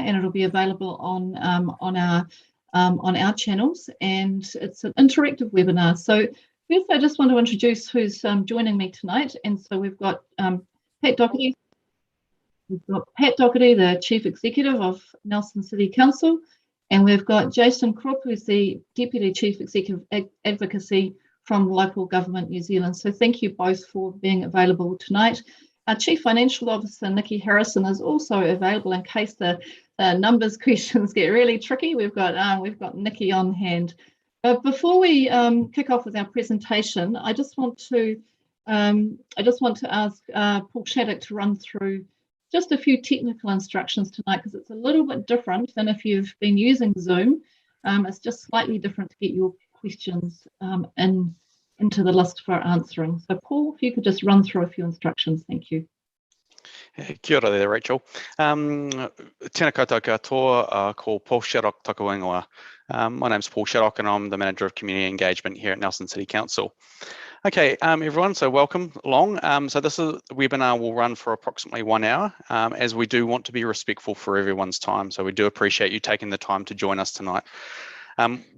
and it'll be available on our channels, and it's an interactive webinar. So first, I just want to introduce who's joining me tonight, and so we've got Pat Doherty. We've got Pat Doherty, the Chief Executive of Nelson City Council, and we've got Jason Crook, who's the Deputy Chief Executive Advocacy from Local Government New Zealand. So thank you both for being available tonight. Our Chief Financial Officer, Nikki Harrison, is also available in case the numbers questions get really tricky. We've got Nikki on hand. But before we kick off with our presentation, I just want to ask Paul Shattuck to run through just a few technical instructions tonight, because it's a little bit different than if you've been using Zoom. It's just slightly different to get your questions into the list for answering. So Paul, if you could just run through a few instructions, thank you. Kia ora there, Rachel. Tēnā koutou katoa, ko Paul Shattuck taku ingoa. My name's Paul Shattuck and I'm the Manager of Community Engagement here at Nelson City Council. Okay, everyone, so welcome along. So this webinar will run for approximately 1 hour, as we do want to be respectful for everyone's time. So we do appreciate you taking the time to join us tonight.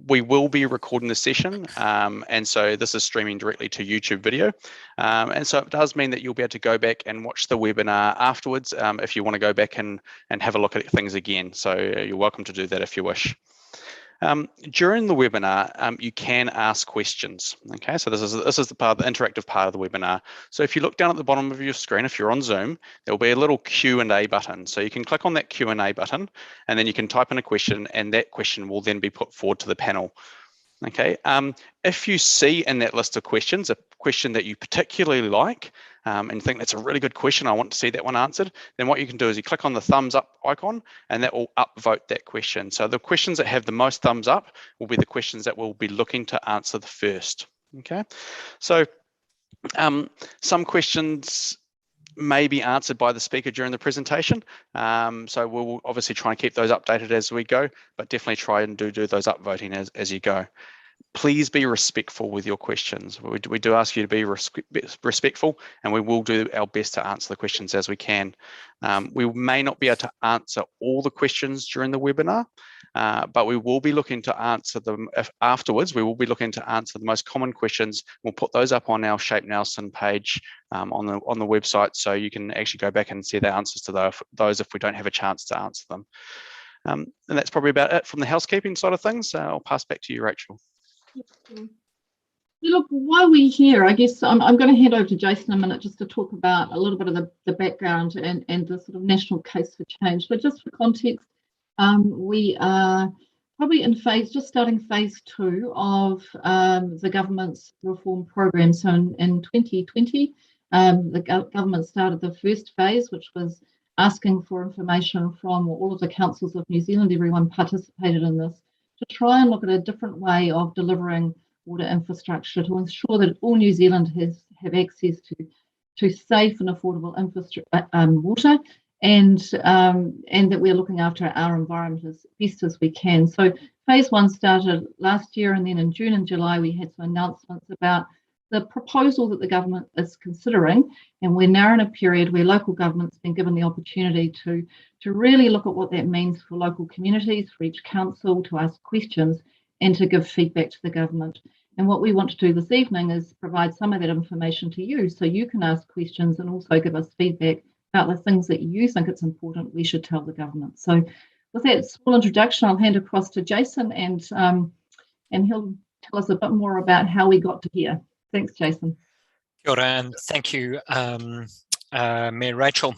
We will be recording this session, and so this is streaming directly to YouTube video. And so it does mean that you'll be able to go back and watch the webinar afterwards if you want to go back and have a look at things again. So you're welcome to do that if you wish. During the webinar, you can ask questions. Okay, so this is the interactive part of the webinar. So if you look down at the bottom of your screen, if you're on Zoom, there'll be a little Q&A button. So you can click on that Q&A button, and then you can type in a question, and that question will then be put forward to the panel. Okay, if you see in that list of questions a question that you particularly like and think that's a really good question, I want to see that one answered, then what you can do is you click on the thumbs up icon and that will upvote that question. So the questions that have the most thumbs up will be the questions that we'll be looking to answer the first. Okay, so some questions may be answered by the speaker during the presentation. So we'll obviously try and keep those updated as we go, but definitely try and do those upvoting as you go. Please be respectful with your questions. We do ask you to be respectful, and we will do our best to answer the questions as we can. We may not be able to answer all the questions during the webinar, but we will be looking to answer them afterwards. We will be looking to answer the most common questions. We'll put those up on our Shape Nelson page on the website, so you can actually go back and see the answers to those if we don't have a chance to answer them. And that's probably about it from the housekeeping side of things. I'll pass back to you, Rachel. Look, while we're here, I guess I'm going to hand over to Jason in a minute just to talk about a little bit of the background and the sort of national case for change. But just for context, we are probably in starting phase 2 of the government's reform program. So in 2020, the government started the first phase, which was asking for information from all of the councils of New Zealand. Everyone participated in this, to try and look at a different way of delivering water infrastructure to ensure that all New Zealand have access to safe and affordable water, and that we're looking after our environment as best as we can. So phase 1 started last year, and then in June and July we had some announcements about the proposal that the government is considering, and we're now in a period where local government's been given the opportunity to really look at what that means for local communities, for each council to ask questions and to give feedback to the government. And what we want to do this evening is provide some of that information to you so you can ask questions and also give us feedback about the things that you think it's important we should tell the government. So with that small introduction, I'll hand across to Jason, and he'll tell us a bit more about how we got to here. Thanks, Jason. Kia ora, and thank you, Mayor Rachel.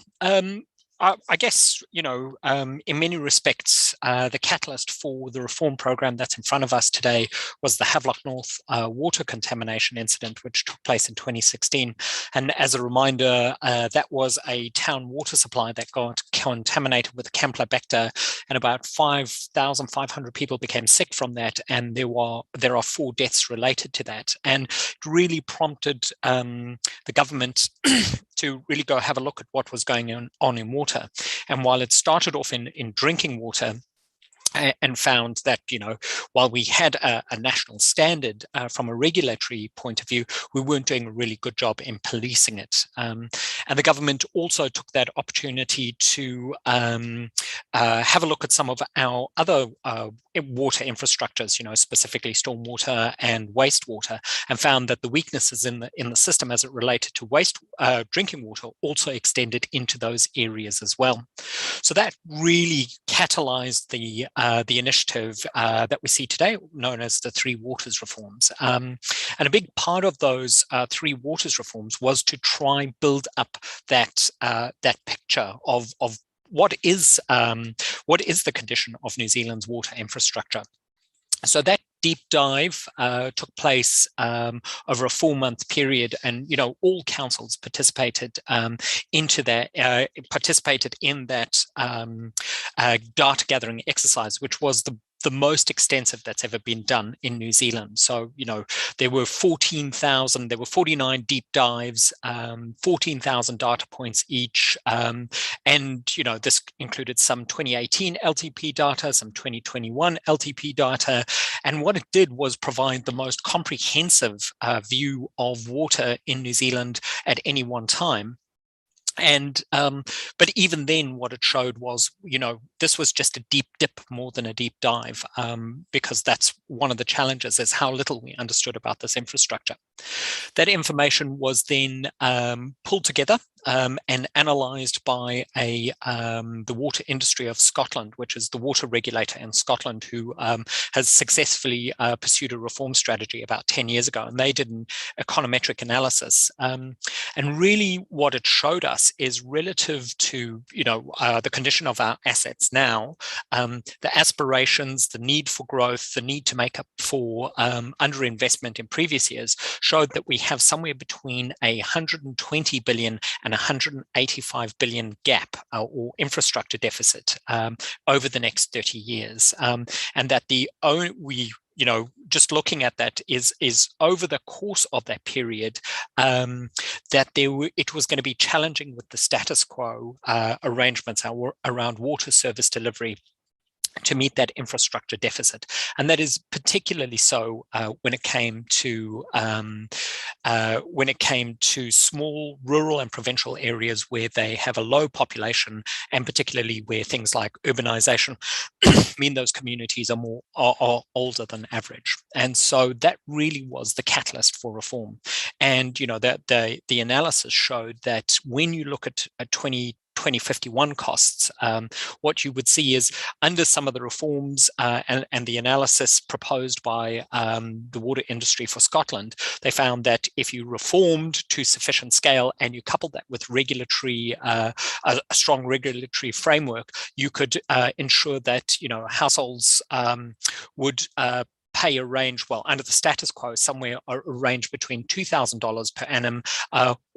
I guess, in many respects, the catalyst for the reform program that's in front of us today was the Havelock North water contamination incident, which took place in 2016. And as a reminder, that was a town water supply that got contaminated with Campylobacter, and about 5,500 people became sick from that. And there are 4 deaths related to that. And it really prompted the government to really go have a look at what was going on in water. And while it started off in drinking water, and found that, while we had a national standard from a regulatory point of view, we weren't doing a really good job in policing it. And the government also took that opportunity to have a look at some of our other water infrastructures, specifically stormwater and wastewater, and found that the weaknesses in the system as it related to drinking water also extended into those areas as well. So that really catalyzed the initiative that we see today, known as the Three Waters reforms. And a big part of those Three Waters reforms was to try build up that picture of what is the condition of New Zealand's water infrastructure. So that deep dive took place over a 4-month period, and all councils participated in that data gathering exercise, which was the most extensive that's ever been done in New Zealand. So, there were 49 deep dives, 14,000 data points each. And, this included some 2018 LTP data, some 2021 LTP data. And what it did was provide the most comprehensive view of water in New Zealand at any one time. And but even then, what it showed was, this was just a deep dip more than a deep dive, because that's one of the challenges, is how little we understood about this infrastructure. That information was then pulled together and analysed by the Water Industry of Scotland, which is the water regulator in Scotland, who has successfully pursued a reform strategy about 10 years ago. And they did an econometric analysis. And really what it showed us is, relative to the condition of our assets now, the aspirations, the need for growth, the need to make up for underinvestment in previous years, showed that we have somewhere between a 120 billion and 185 billion gap or infrastructure deficit over the next 30 years, and that just looking at that is over the course of that period, that it was going to be challenging with the status quo arrangements around water service delivery to meet that infrastructure deficit. And that is particularly so when it came to small rural and provincial areas where they have a low population, and particularly where things like urbanization mean those communities are older than average. And so that really was the catalyst for reform. And that the analysis showed that when you look at 2051 costs, what you would see is, under some of the reforms and the analysis proposed by the Water Industry for Scotland, they found that if you reformed to sufficient scale and you coupled that with a strong regulatory framework, you could ensure that households would pay a range, under the status quo, somewhere a range between $2,000 per annum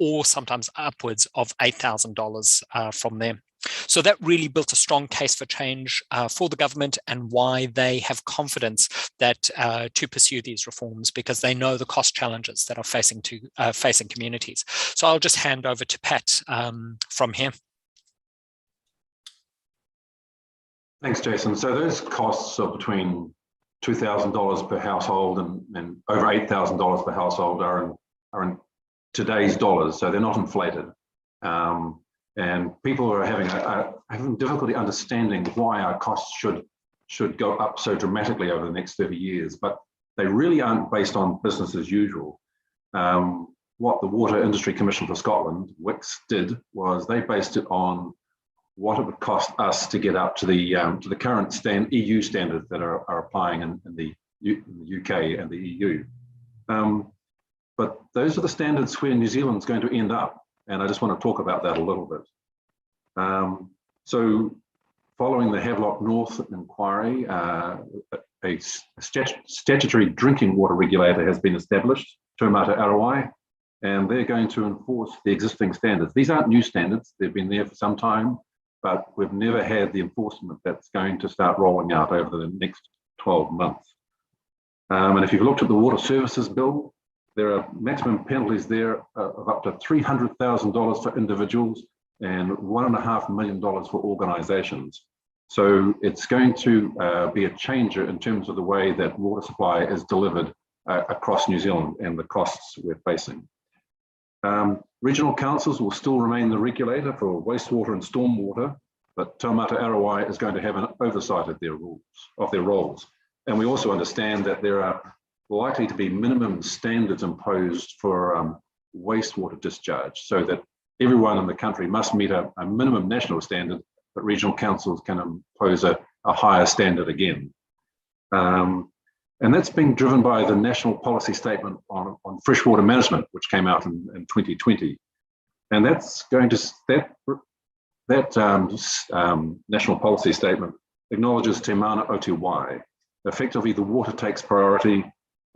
or sometimes upwards of $8,000 from there. So that really built a strong case for change for the government, and why they have confidence that to pursue these reforms, because they know the cost challenges that are facing communities. So I'll just hand over to Pat from here. Thanks, Jason. So those costs are between $2,000 per household and over $8,000 per household are in today's dollars, so they're not inflated. And people are having difficulty understanding why our costs should go up so dramatically over the next 30 years, but they really aren't based on business as usual. What the Water Industry Commission for Scotland, WICS, did was they based it on what it would cost us to get up to the current EU standards that are applying in the UK and the EU. But those are the standards where New Zealand's going to end up, and I just want to talk about that a little bit. So following the Havelock North inquiry, a statutory drinking water regulator has been established, Taumata Arawai, and they're going to enforce the existing standards. These aren't new standards, they've been there for some time, but we've never had the enforcement that's going to start rolling out over the next 12 months. And if you've looked at the Water Services Bill, there are maximum penalties there of up to $300,000 for individuals and $1.5 million for organisations. So it's going to be a changer in terms of the way that water supply is delivered across New Zealand and the costs we're facing. Regional councils will still remain the regulator for wastewater and stormwater, but Taumata Arawai is going to have an oversight of their roles. And we also understand that there are likely to be minimum standards imposed for wastewater discharge, so that everyone in the country must meet a minimum national standard, but regional councils can impose a higher standard again. And that's being driven by the National Policy Statement on Freshwater Management, which came out in 2020. And that's going to, that National Policy Statement acknowledges Te Mana o Te Wai. Effectively, the water takes priority,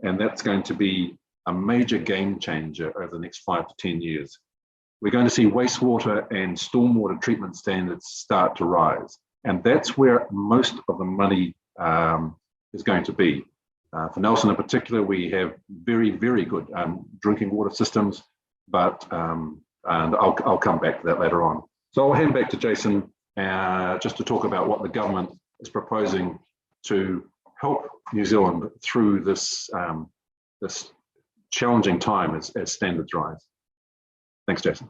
and that's going to be a major game changer over the next 5 to 10 years. We're going to see wastewater and stormwater treatment standards start to rise. And that's where most of the money is going to be. For Nelson in particular, we have very, very good drinking water systems, but, and I'll come back to that later on. So I'll hand back to Jason just to talk about what the government is proposing to help New Zealand through this, this challenging time as standards rise. Thanks, Jason.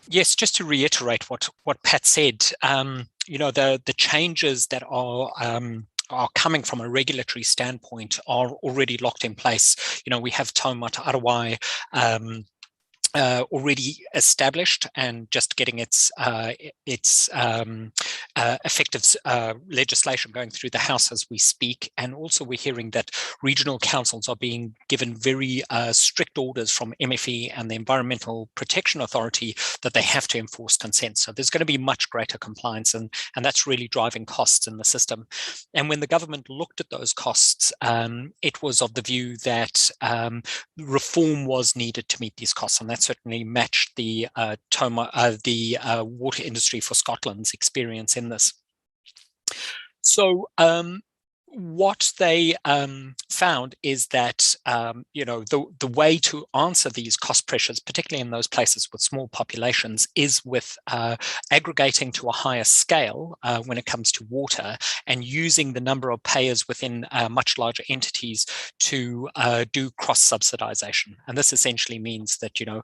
Yes, just to reiterate what Pat said, you know, the changes that are coming from a regulatory standpoint are already locked in place. You know, we have Taumata Arawai already established and just getting its effective legislation going through the House as we speak. And also we're hearing that regional councils are being given very strict orders from MFE and the Environmental Protection Authority that they have to enforce consent. So there's going to be much greater compliance, and that's really driving costs in the system. And when the government looked at those costs, it was of the view that reform was needed to meet these costs, and that certainly matched the Water Industry for Scotland's experience in this. So what they found is that you know, the way to answer these cost pressures, particularly in those places with small populations, is with aggregating to a higher scale when it comes to water, and using the number of payers within much larger entities to do cross-subsidization. And this essentially means that, you know,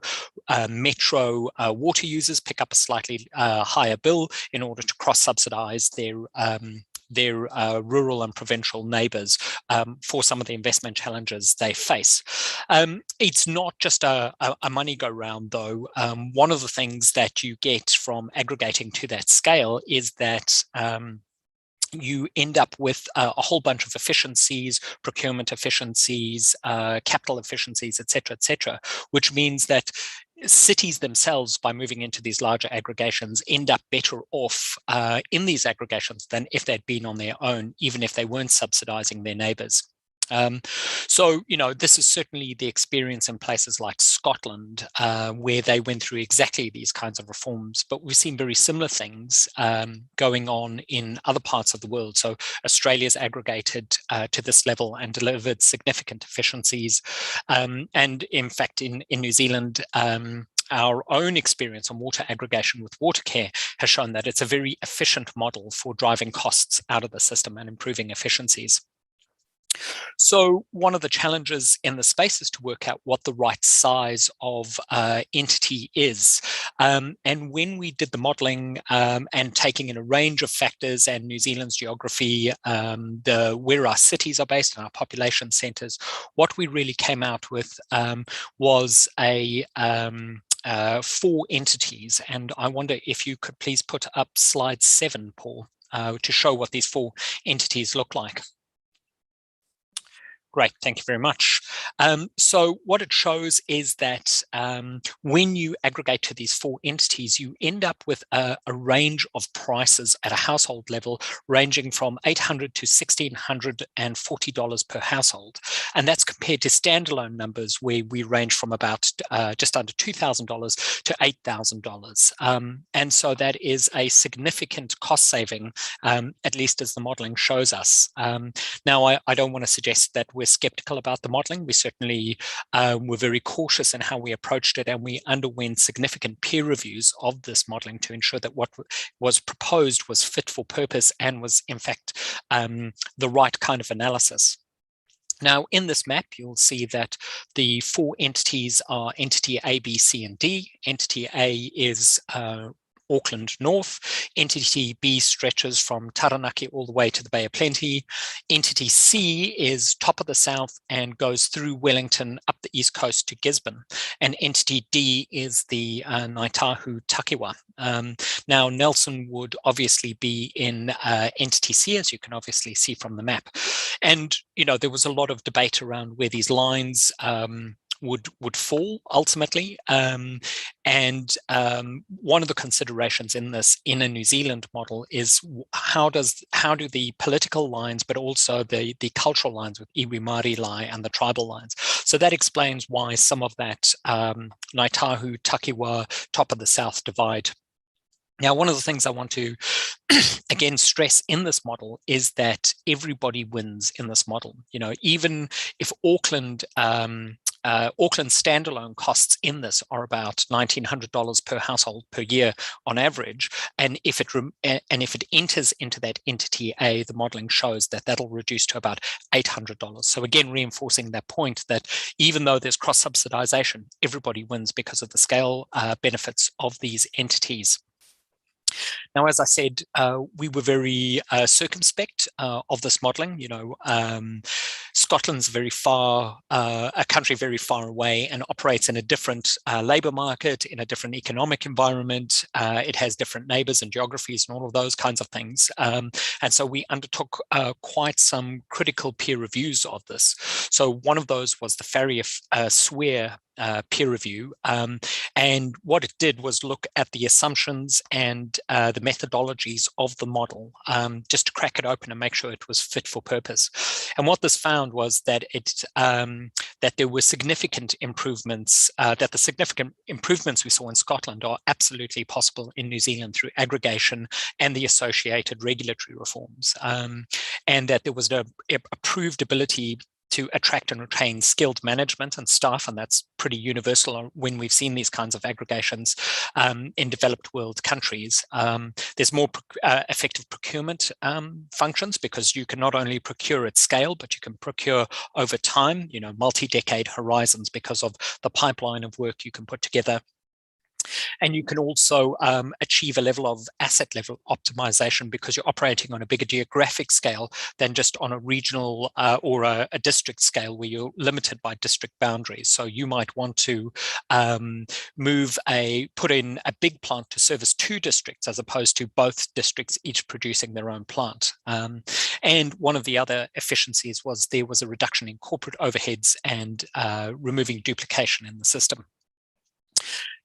metro water users pick up a slightly higher bill in order to cross-subsidize their rural and provincial neighbours for some of the investment challenges they face. It's not just a money go round though. One of the things that you get from aggregating to that scale is that you end up with a whole bunch of efficiencies, procurement efficiencies, capital efficiencies, et cetera, which means that cities themselves, by moving into these larger aggregations, end up better off in these aggregations than if they'd been on their own, even if they weren't subsidizing their neighbors. So, you know, this is certainly the experience in places like Scotland, where they went through exactly these kinds of reforms, but we've seen very similar things going on in other parts of the world. So Australia's aggregated to this level and delivered significant efficiencies. And in fact, in New Zealand, our own experience on water aggregation with Watercare has shown that it's a very efficient model for driving costs out of the system and improving efficiencies. So one of the challenges in the space is to work out what the right size of entity is. And when we did the modelling and taking in a range of factors and New Zealand's geography, where our cities are based and our population centres, what we really came out with was a 4 entities. And I wonder if you could please put up slide 7, Paul, to show what these 4 entities look like. Great, thank you very much. So what it shows is that when you aggregate to these 4 entities, you end up with a range of prices at a household level ranging from $800 to $1,640 per household. And that's compared to standalone numbers where we range from about just under $2,000 to $8,000. And so that is a significant cost saving, at least as the modelling shows us. Now, I don't want to suggest that we're we're skeptical about the modelling. We certainly were very cautious in how we approached it, and we underwent significant peer reviews of this modelling to ensure that what was proposed was fit for purpose and was in fact the right kind of analysis. Now, in this map, you'll see that the 4 entities are entity A, B, C, and D. Entity A is Auckland North. Entity B stretches from Taranaki all the way to the Bay of Plenty. Entity C is top of the south and goes through Wellington up the east coast to Gisborne. And Entity D is the Ngaitahu Takiwa. Now, Nelson would obviously be in Entity C, as you can obviously see from the map. And, you know, there was a lot of debate around where these lines would fall ultimately. And one of the considerations in this, in a New Zealand model, is how do the political lines, but also the cultural lines with iwi Māori lie and the tribal lines. So that explains why some of that Ngaitahu Takiwa top of the south divide. Now, one of the things I want to, again, stress in this model is that everybody wins in this model. You know, even if Auckland standalone costs in this are about $1,900 per household per year on average, and if it enters into that entity A, the modelling shows that that'll reduce to about $800. So again, reinforcing that point that even though there's cross subsidisation, everybody wins because of the scale benefits of these entities. Now, as I said, we were very circumspect of this modelling. You know, Scotland's very far, a country very far away, and operates in a different labour market, in a different economic environment. It has different neighbours and geographies and all of those kinds of things. And so we undertook quite some critical peer reviews of this. So one of those was the Farrier-Swear peer review, and what it did was look at the assumptions and the methodologies of the model, just to crack it open and make sure it was fit for purpose. And what this found was that that there were significant improvements, that the significant improvements we saw in Scotland are absolutely possible in New Zealand through aggregation and the associated regulatory reforms, and that there was a proved ability to attract and retain skilled management and staff, and that's pretty universal when we've seen these kinds of aggregations in developed world countries. There's more effective procurement functions, because you can not only procure at scale, but you can procure over time, you know, multi-decade horizons, because of the pipeline of work you can put together. And you can also achieve a level of asset level optimization, because you're operating on a bigger geographic scale than just on a regional or a district scale, where you're limited by district boundaries. So you might want to put in a big plant to service 2 districts, as opposed to both districts each producing their own plant. And one of the other efficiencies was there was a reduction in corporate overheads and removing duplication in the system.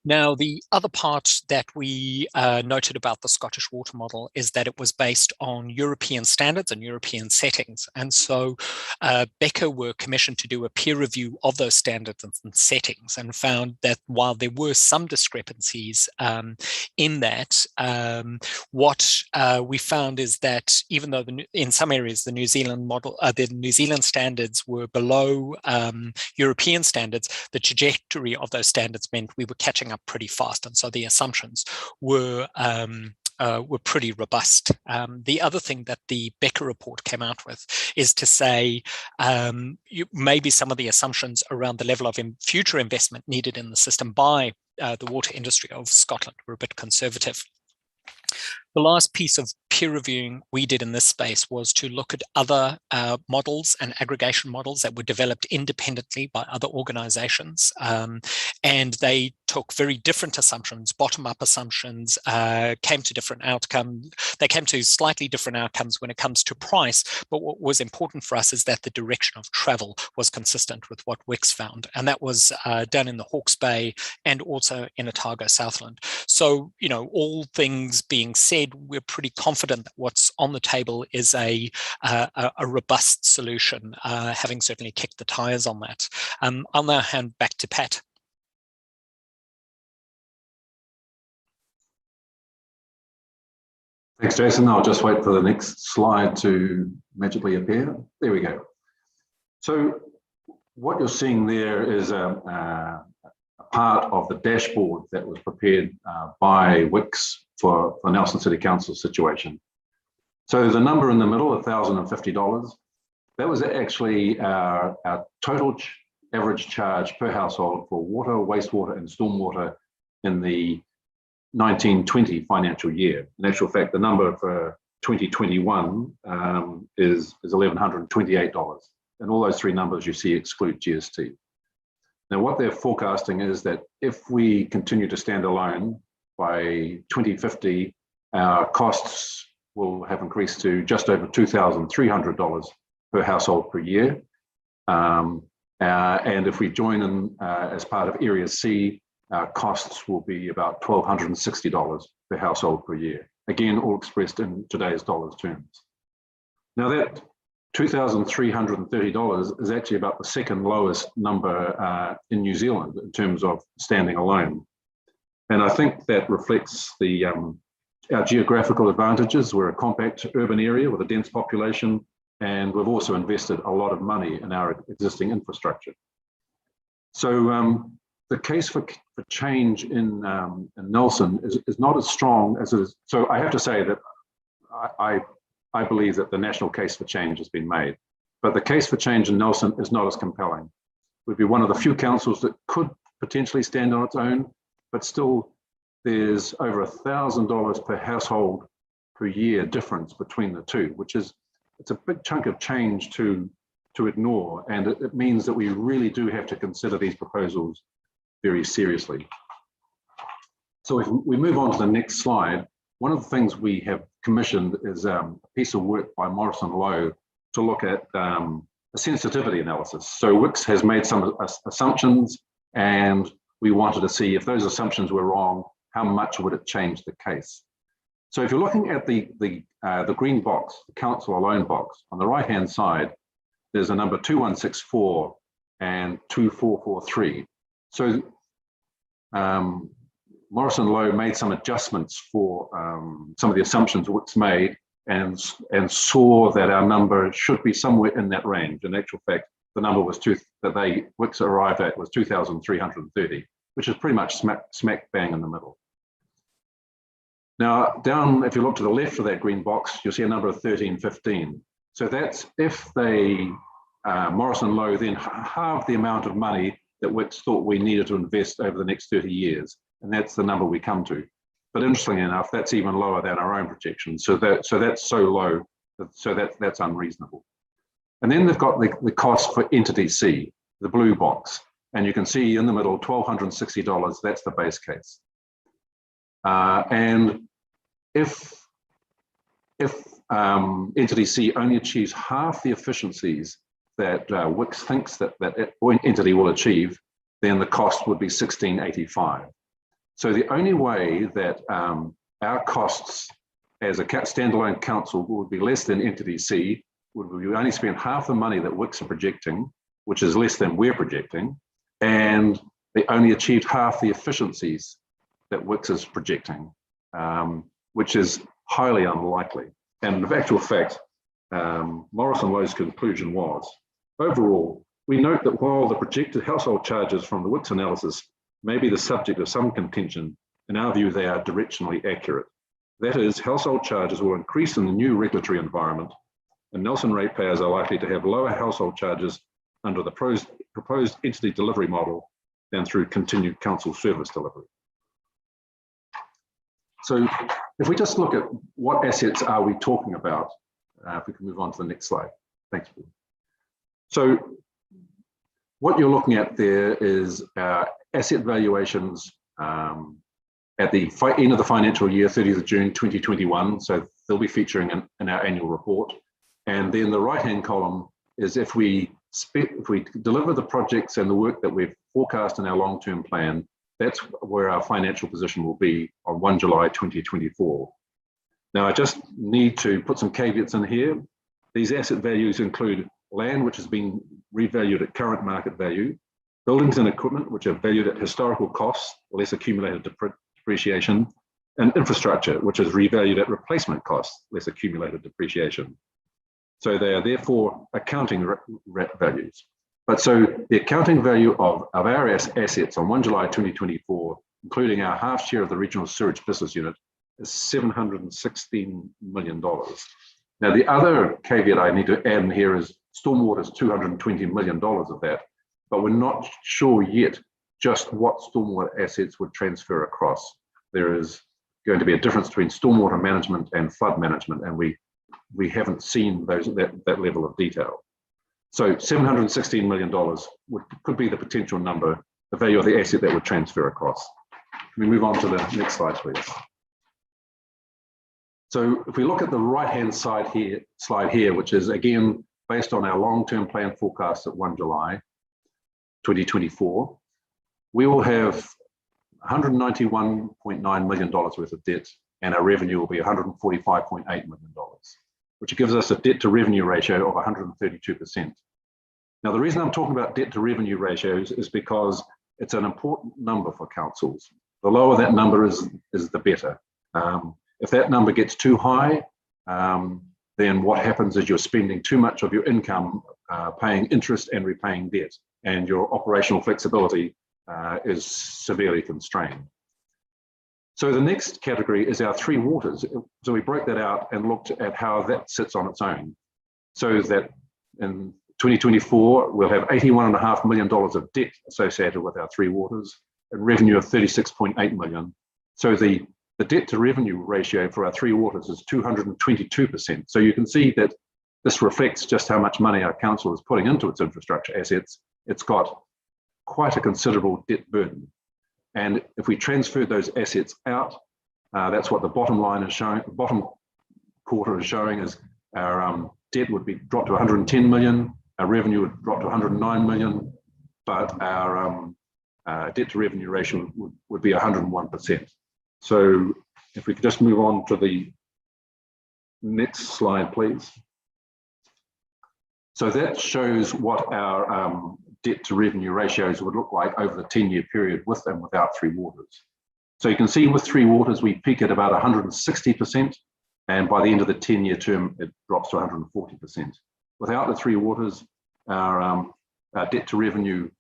Now, the other part that we noted about the Scottish water model is that it was based on European standards and European settings. And so Becker were commissioned to do a peer review of those standards and settings, and found that while there were some discrepancies in that, what we found is that even though in some areas the New Zealand model, the New Zealand standards were below European standards, the trajectory of those standards meant we were catching up pretty fast, and so the assumptions were pretty robust. The other thing that the Becker report came out with is to say maybe some of the assumptions around the level of future investment needed in the system by the water industry of Scotland were a bit conservative. The last piece of peer reviewing we did in this space was to look at other models and aggregation models that were developed independently by other organizations. And they took very different assumptions, bottom-up assumptions, came to different outcomes. They came to slightly different outcomes when it comes to price, but what was important for us is that the direction of travel was consistent with what Wix found. And that was done in the Hawke's Bay and also in Otago Southland. So, you know, all things being said, we're pretty confident that what's on the table is a robust solution, having certainly kicked the tires on that. I'll now hand back to Pat. Thanks, Jason. I'll just wait for the next slide to magically appear. There we go. So what you're seeing there is a part of the dashboard that was prepared by Wix for Nelson City Council situation. So the number in the middle, $1,050, that was actually our total average charge per household for water, wastewater, and stormwater in the 1920 financial year. In actual fact, the number for 2021 is $1,128. And all those three numbers you see exclude GST. Now, what they're forecasting is that if we continue to stand alone by 2050, our costs will have increased to just over $2,300 per household per year. And if we join in as part of Area C, our costs will be about $1,260 per household per year. Again, all expressed in today's dollars terms. Now that $2,330 is actually about the second lowest number in New Zealand in terms of standing alone. And I think that reflects the our geographical advantages. We're a compact urban area with a dense population, and we've also invested a lot of money in our existing infrastructure. So the case for change in Nelson is not as strong as it is. So I have to say that I believe that the national case for change has been made, but the case for change in Nelson is not as compelling. We'd be one of the few councils that could potentially stand on its own, but still there's over $1,000 per household per year difference between the two, which is, it's a big chunk of change to ignore. And it means that we really do have to consider these proposals very seriously. So if we move on to the next slide, one of the things we have commissioned is a piece of work by Morrison Lowe to look at a sensitivity analysis. So Wix has made some assumptions, and we wanted to see if those assumptions were wrong, how much would it change the case? So if you're looking at the green box, the council alone box, on the right-hand side, there's a number 2164 and 2443. So Morrison Lowe made some adjustments for some of the assumptions Wix made, and saw that our number should be somewhere in that range. In actual fact, the number was Wix arrived at was 2,330, which is pretty much smack bang in the middle. Now, down, if you look to the left of that green box, you'll see a number of 1315. So that's if Morrison Lowe then halved the amount of money that Wix thought we needed to invest over the next 30 years. And that's the number we come to. But interestingly enough, that's even lower than our own projections. So that's so low, so that's unreasonable. And then they've got the cost for entity C, the blue box. And you can see in the middle, $1,260, that's the base case. And if entity C only achieves half the efficiencies that Wix thinks that entity will achieve, then the cost would be $1,685. So the only way that our costs as a standalone council would be less than entity C would be we only spend half the money that Wix are projecting, which is less than we're projecting, and they only achieved half the efficiencies that Wix is projecting, which is highly unlikely. And in actual fact, Morrison Lowe's conclusion was, overall, we note that while the projected household charges from the Wix analysis may be the subject of some contention, in our view, they are directionally accurate. That is, household charges will increase in the new regulatory environment, and Nelson ratepayers are likely to have lower household charges under the proposed entity delivery model than through continued council service delivery. So if we just look at what assets are we talking about, if we can move on to the next slide. Thanks, Paul. So what you're looking at there is asset valuations at the end of the financial year, 30th of June 2021. So they'll be featuring in our annual report. And then the right-hand column is if we deliver the projects and the work that we've forecast in our long-term plan, that's where our financial position will be on 1 July 2024. Now, I just need to put some caveats in here. These asset values include land, which has been revalued at current market value, buildings and equipment, which are valued at historical costs, less accumulated depreciation, and infrastructure, which is revalued at replacement costs, less accumulated depreciation. So they are therefore accounting values. But so the accounting value of our assets on 1 July 2024, including our half share of the regional sewage business unit, is $716 million. Now, the other caveat I need to add in here is stormwater is $220 million of that, but we're not sure yet just what stormwater assets would transfer across. There is going to be a difference between stormwater management and flood management, and we haven't seen that level of detail. So $716 million could be the potential number, the value of the asset that would transfer across. Can we move on to the next slide, please? So if we look at the right-hand side here, slide here, which is again based on our long-term plan forecast at 1 July 2024, we will have $191.9 million worth of debt, and our revenue will be $145.8 million, which gives us a debt to revenue ratio of 132%. Now, the reason I'm talking about debt to revenue ratios is because it's an important number for councils. The lower that number is the better. If that number gets too high, then what happens is you're spending too much of your income paying interest and repaying debt, and your operational flexibility is severely constrained. So the next category is our three waters. So we broke that out and looked at how that sits on its own. So that in 2024, we'll have $81.5 million of debt associated with our three waters and revenue of $36.8 million. So the debt to revenue ratio for our three waters is 222%. So you can see that this reflects just how much money our council is putting into its infrastructure assets. It's got quite a considerable debt burden. And if we transfer those assets out, that's what the bottom line is showing. The bottom quarter is showing is our debt would be dropped to 110 million, our revenue would drop to 109 million, but our debt to revenue ratio would be 101%. So if we could just move on to the next slide, please. So that shows what our debt to revenue ratios would look like over the 10-year period with and without three waters. So you can see with three waters, we peak at about 160%, and by the end of the 10-year term, it drops to 140%. Without the three waters, our debt to revenue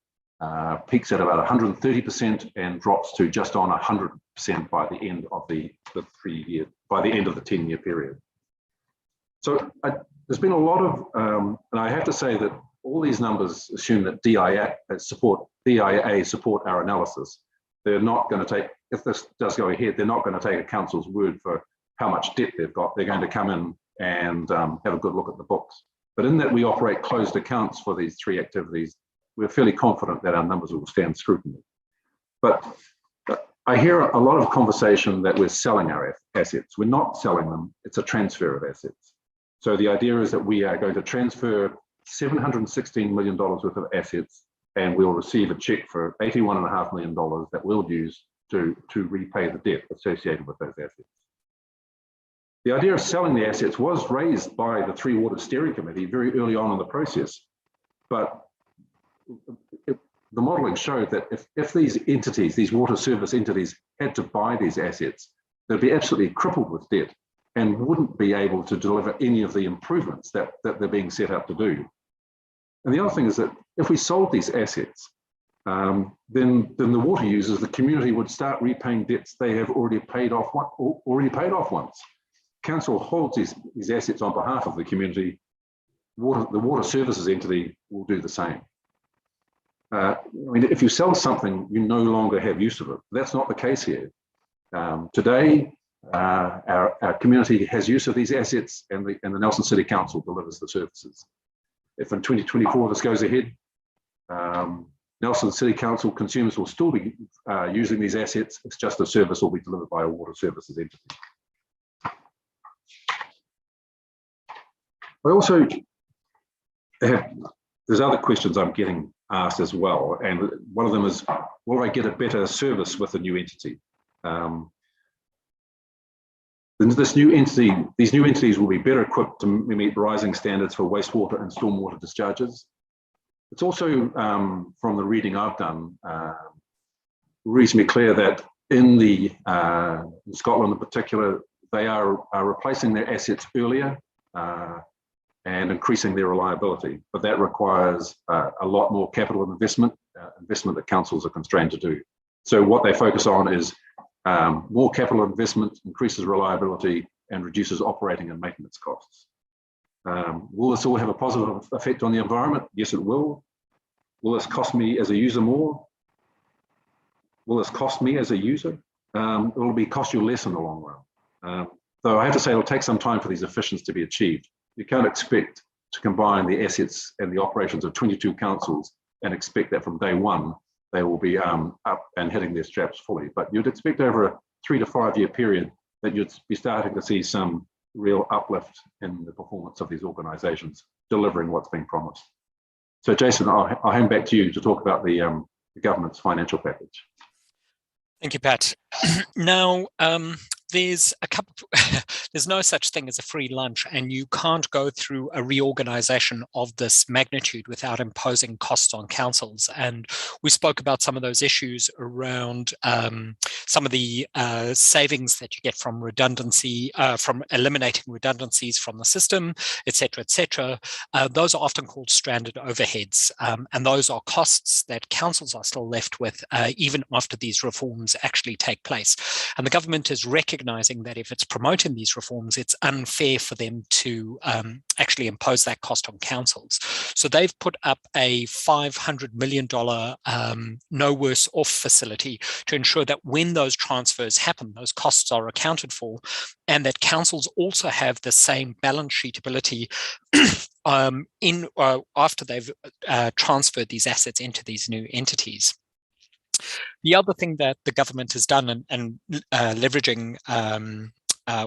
peaks at about 130% and drops to just on 100% by the end of the 10-year period. So there's been a lot of, and I have to say that all these numbers assume that DIA support our analysis. They're not going to take, if this does go ahead, they're not going to take a council's word for how much debt they've got. They're going to come in and have a good look at the books. But in that we operate closed accounts for these three activities, we're fairly confident that our numbers will stand scrutiny. But I hear a lot of conversation that we're selling our assets. We're not selling them, it's a transfer of assets. So the idea is that we are going to transfer $716 million worth of assets, and we'll receive a check for $81.5 million that we'll use to repay the debt associated with those assets. The idea of selling the assets was raised by the Three Waters Steering Committee very early on in the process, but the modelling showed that if these entities, these water service entities, had to buy these assets, they'd be absolutely crippled with debt and wouldn't be able to deliver any of the improvements that they're being set up to do. And the other thing is that if we sold these assets, then the water users, the community, would start repaying debts they have already paid off once. Council holds these assets on behalf of the community. The water services entity will do the same. I mean, if you sell something, you no longer have use of it. That's not the case here. Today, our community has use of these assets, and the Nelson City Council delivers the services. If in 2024 this goes ahead, Nelson City Council consumers will still be using these assets. It's just the service will be delivered by a water services entity. I also have, there's other questions I'm getting asked as well, and one of them is, will I get a better service with the new entity? These new entities will be better equipped to meet rising standards for wastewater and stormwater discharges. It's also, from the reading I've done, reasonably clear that in Scotland in particular, they are replacing their assets earlier. and increasing their reliability. But that requires a lot more capital investment that councils are constrained to do. So what they focus on is more capital investment, increases reliability, and reduces operating and maintenance costs. Will this all have a positive effect on the environment? Yes, it will. Will this cost me as a user more? Will this cost me as a user? It will cost you less in the long run. Though I have to say it'll take some time for these efficiencies to be achieved. You can't expect to combine the assets and the operations of 22 councils and expect that from day one they will be up and hitting their straps fully. But you'd expect over a 3 to 5 year period that you'd be starting to see some real uplift in the performance of these organisations delivering what's been promised. So Jason, I'll hand back to you to talk about the government's financial package. Thank you, Pat. Now, there's there's no such thing as a free lunch, and you can't go through a reorganization of this magnitude without imposing costs on councils. And we spoke about some of those issues around some of the savings that you get from redundancy, from eliminating redundancies from the system, et cetera, et cetera. Those are often called stranded overheads, and those are costs that councils are still left with even after these reforms actually take place. And the government is recognizing that if it's promoting these reforms, it's unfair for them to actually impose that cost on councils. So they've put up a $500 million no worse off facility to ensure that when those transfers happen, those costs are accounted for, and that councils also have the same balance sheet ability after they've transferred these assets into these new entities. The other thing that the government has done and leveraging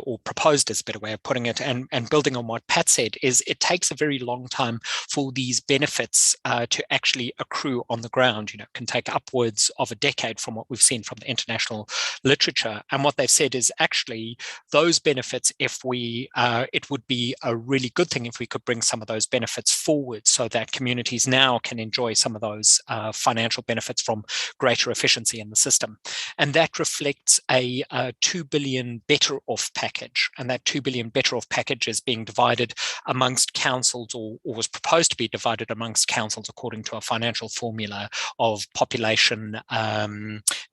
or proposed is a better way of putting it, and building on what Pat said, is it takes a very long time for these benefits to actually accrue on the ground. You know, it can take upwards of a decade from what we've seen from the international literature. And what they've said is actually those benefits, if we, it would be a really good thing if we could bring some of those benefits forward so that communities now can enjoy some of those financial benefits from greater efficiency in the system. And that reflects a $2 billion better off package, and that $2 billion better off package is being divided amongst councils, or was proposed to be divided amongst councils according to a financial formula of population,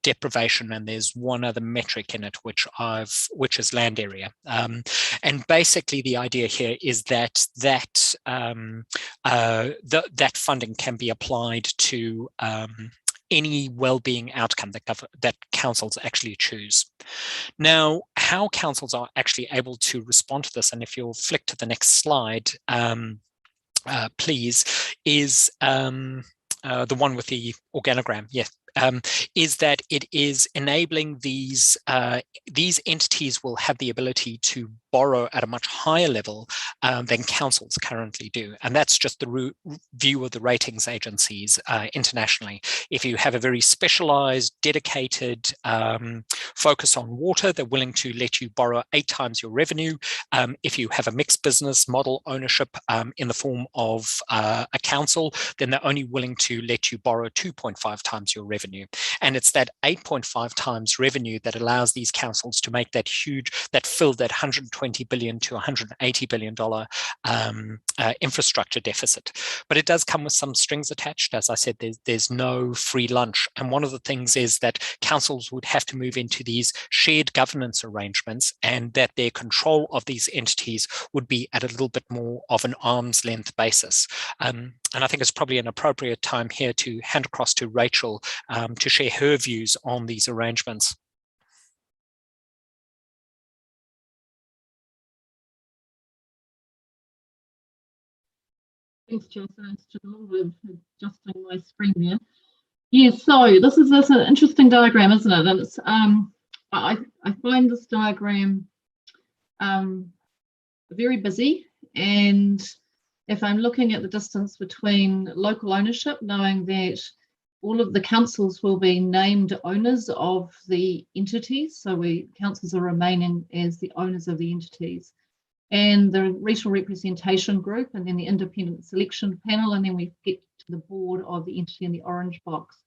deprivation, and there's one other metric in it which is land area. And basically the idea here is that that funding can be applied to any well-being outcome that councils actually choose. Now, how councils are actually able to respond to this, and if you'll flick to the next slide, please, is the one with the organogram. Yes. Is that it is enabling these entities will have the ability to borrow at a much higher level than councils currently do. And that's just the view of the ratings agencies internationally. If you have a very specialized, dedicated focus on water, they're willing to let you borrow 8 times your revenue. If you have a mixed business model ownership in the form of a council, then they're only willing to let you borrow 2.5 times your revenue. And it's that 8.5 times revenue that allows these councils to make that fill that $120 billion to $180 billion infrastructure deficit. But it does come with some strings attached. As I said, there's no free lunch. And one of the things is that councils would have to move into these shared governance arrangements, and that their control of these entities would be at a little bit more of an arm's length basis. And I think it's probably an appropriate time here to hand across to Rachel to share her views on these arrangements. Thanks, Jason. It's just a little bit of adjusting my screen there. Yeah, so this is an interesting diagram, isn't it? And it's I find this diagram very busy, and if I'm looking at the distance between local ownership, knowing that all of the councils will be named owners of the entities, so councils are remaining as the owners of the entities, and the regional representation group, and then the independent selection panel, and then we get to the board of the entity in the orange box.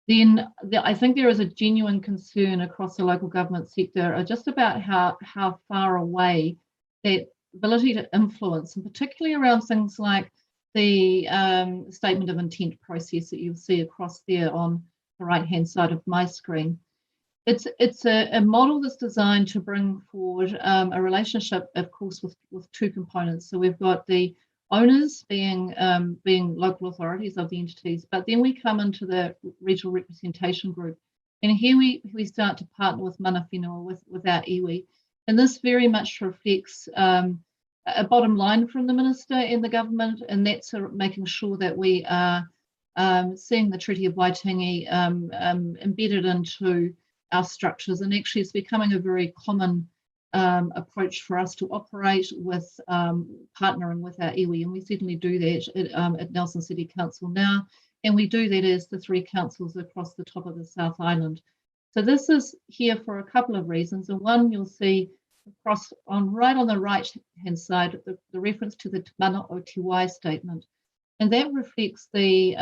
Then I think there is a genuine concern across the local government sector just about how far away that ability to influence, and particularly around things like the statement of intent process that you'll see across there on the right-hand side of my screen. It's a model that's designed to bring forward a relationship, of course, with two components. So we've got the owners being local authorities of the entities, but then we come into the regional representation group. And here we start to partner with mana whenua, with our iwi. And this very much reflects a bottom line from the minister and the government, and that's making sure that we are seeing the Treaty of Waitangi embedded into our structures, and actually it's becoming a very common approach for us to operate with partnering with our iwi, and we certainly do that at Nelson City Council now, and we do that as the three councils across the top of the South Island. So this is here for a couple of reasons, and one, you'll see across right on the right hand side the reference to the Te Mana o Te Wai statement, and that reflects the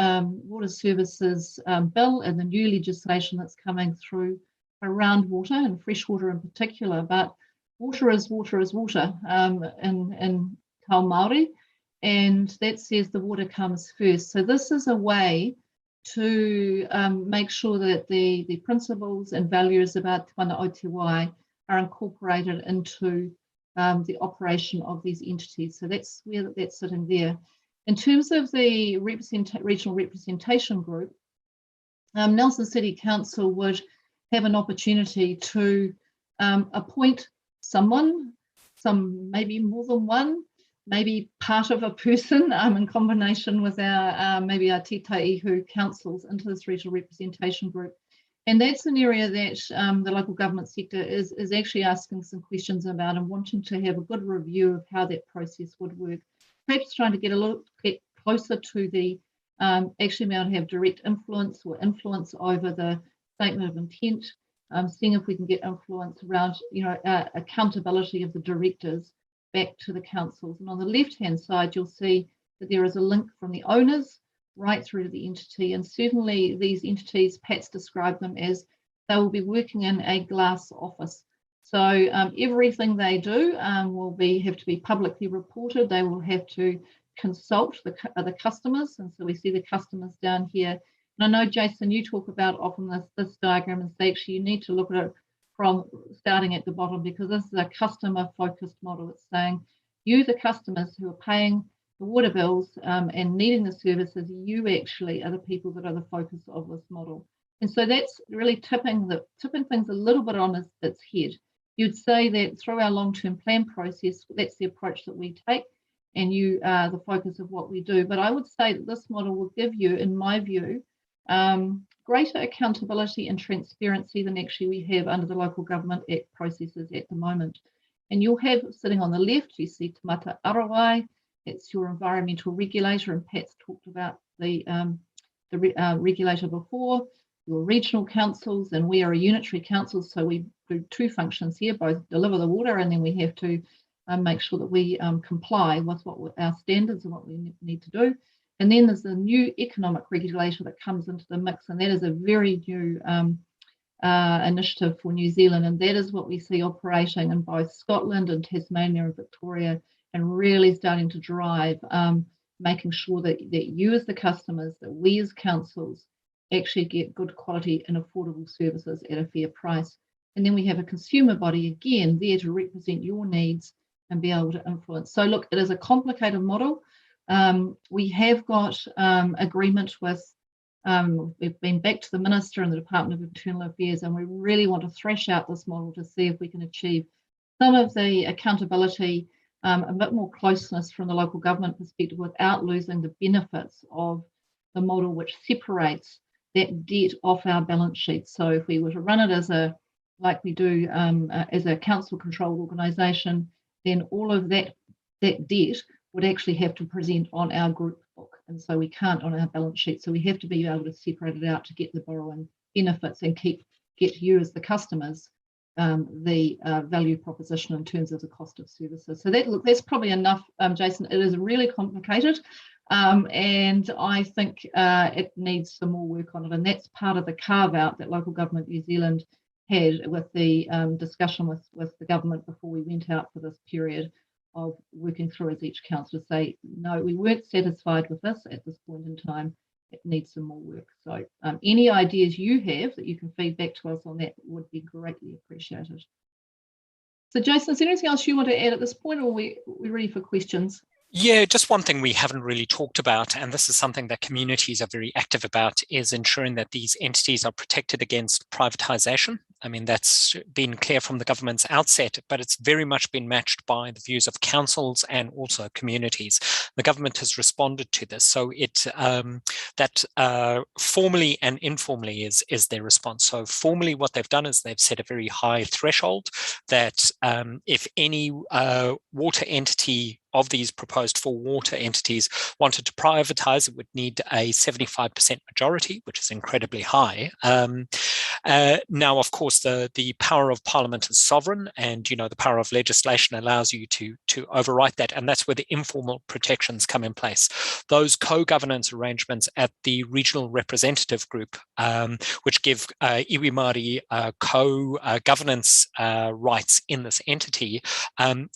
Water Services bill and the new legislation that's coming through around water and freshwater in particular. But water is water is water in Kao Māori, and that says the water comes first. So this is a way to make sure that the principles and values about Te Mana o Te Wai are incorporated into the operation of these entities. So that's where that's sitting there. In terms of the regional representation group, Nelson City Council would have an opportunity to appoint someone, maybe more than one, maybe part of a person in combination with our maybe our Tītai Ihu councils into this regional representation group. And that's an area that the local government sector is actually asking some questions about and wanting to have a good review of how that process would work. Perhaps trying to get a little bit closer to the actually being able to have direct influence or influence over the statement of intent, seeing if we can get influence around, accountability of the directors back to the councils. And on the left-hand side, you'll see that there is a link from the owners right through to the entity. And certainly these entities, Pat's described them as they will be working in a glass office. So everything they do will have to be publicly reported. They will have to consult the customers. And so we see the customers down here. And I know, Jason, you talk about often this diagram and say, actually, you need to look at it from starting at the bottom, because this is a customer-focused model. It's saying you, the customers who are paying the water bills and needing the services, you actually are the people that are the focus of this model. And so that's really tipping things a little bit on its head. You'd say that through our long-term plan process, that's the approach that we take, and you are the focus of what we do. But I would say that this model will give you, in my view, greater accountability and transparency than actually we have under the Local Government Act processes at the moment. And you'll have, sitting on the left, you see Te Mata Arawai, it's your environmental regulator, and Pat's talked about the regulator before, your regional councils, and we are a unitary council, so we do two functions here, both deliver the water, and then we have to make sure that we comply with what our standards and what we need to do. And then there's the new economic regulator that comes into the mix, and that is a very new initiative for New Zealand, and that is what we see operating in both Scotland and Tasmania and Victoria, and really starting to drive making sure that you as the customers, that we as councils actually get good quality and affordable services at a fair price. And then we have a consumer body again there to represent your needs and be able to influence. So look, it is a complicated model. We have got agreement with, we've been back to the Minister and the Department of Internal Affairs, and we really want to thrash out this model to see if we can achieve some of the accountability, a bit more closeness from the local government perspective without losing the benefits of the model which separates that debt off our balance sheet. So if we were to run it like we do as a council controlled organisation, then all of that debt would actually have to present on our group book. And so we can't on our balance sheet. So we have to be able to separate it out to get the borrowing benefits and get you as the customers the value proposition in terms of the cost of services. So that's probably enough, Jason. It is really complicated, and I think it needs some more work on it. And that's part of the carve out that Local Government New Zealand had with the discussion with the government before we went out for this period, working through as each council to say, no, we weren't satisfied with this at this point in time. It needs some more work. So any ideas you have that you can feed back to us on that would be greatly appreciated. So Jason, is there anything else you want to add at this point, or we're ready for questions? Yeah, just one thing we haven't really talked about, and this is something that communities are very active about, is ensuring that these entities are protected against privatisation. I mean, that's been clear from the government's outset, but it's very much been matched by the views of councils and also communities. The government has responded to this, so that formally and informally is their response. So formally, what they've done is they've set a very high threshold that if any water entity of these proposed 4 water entities wanted to privatise, it would need a 75% majority, which is incredibly high. Now, of course, the power of Parliament is sovereign, and the power of legislation allows you to overwrite that, and that's where the informal protections come in place. Those co-governance arrangements at the regional representative group, which give iwi Māori co-governance rights in this entity,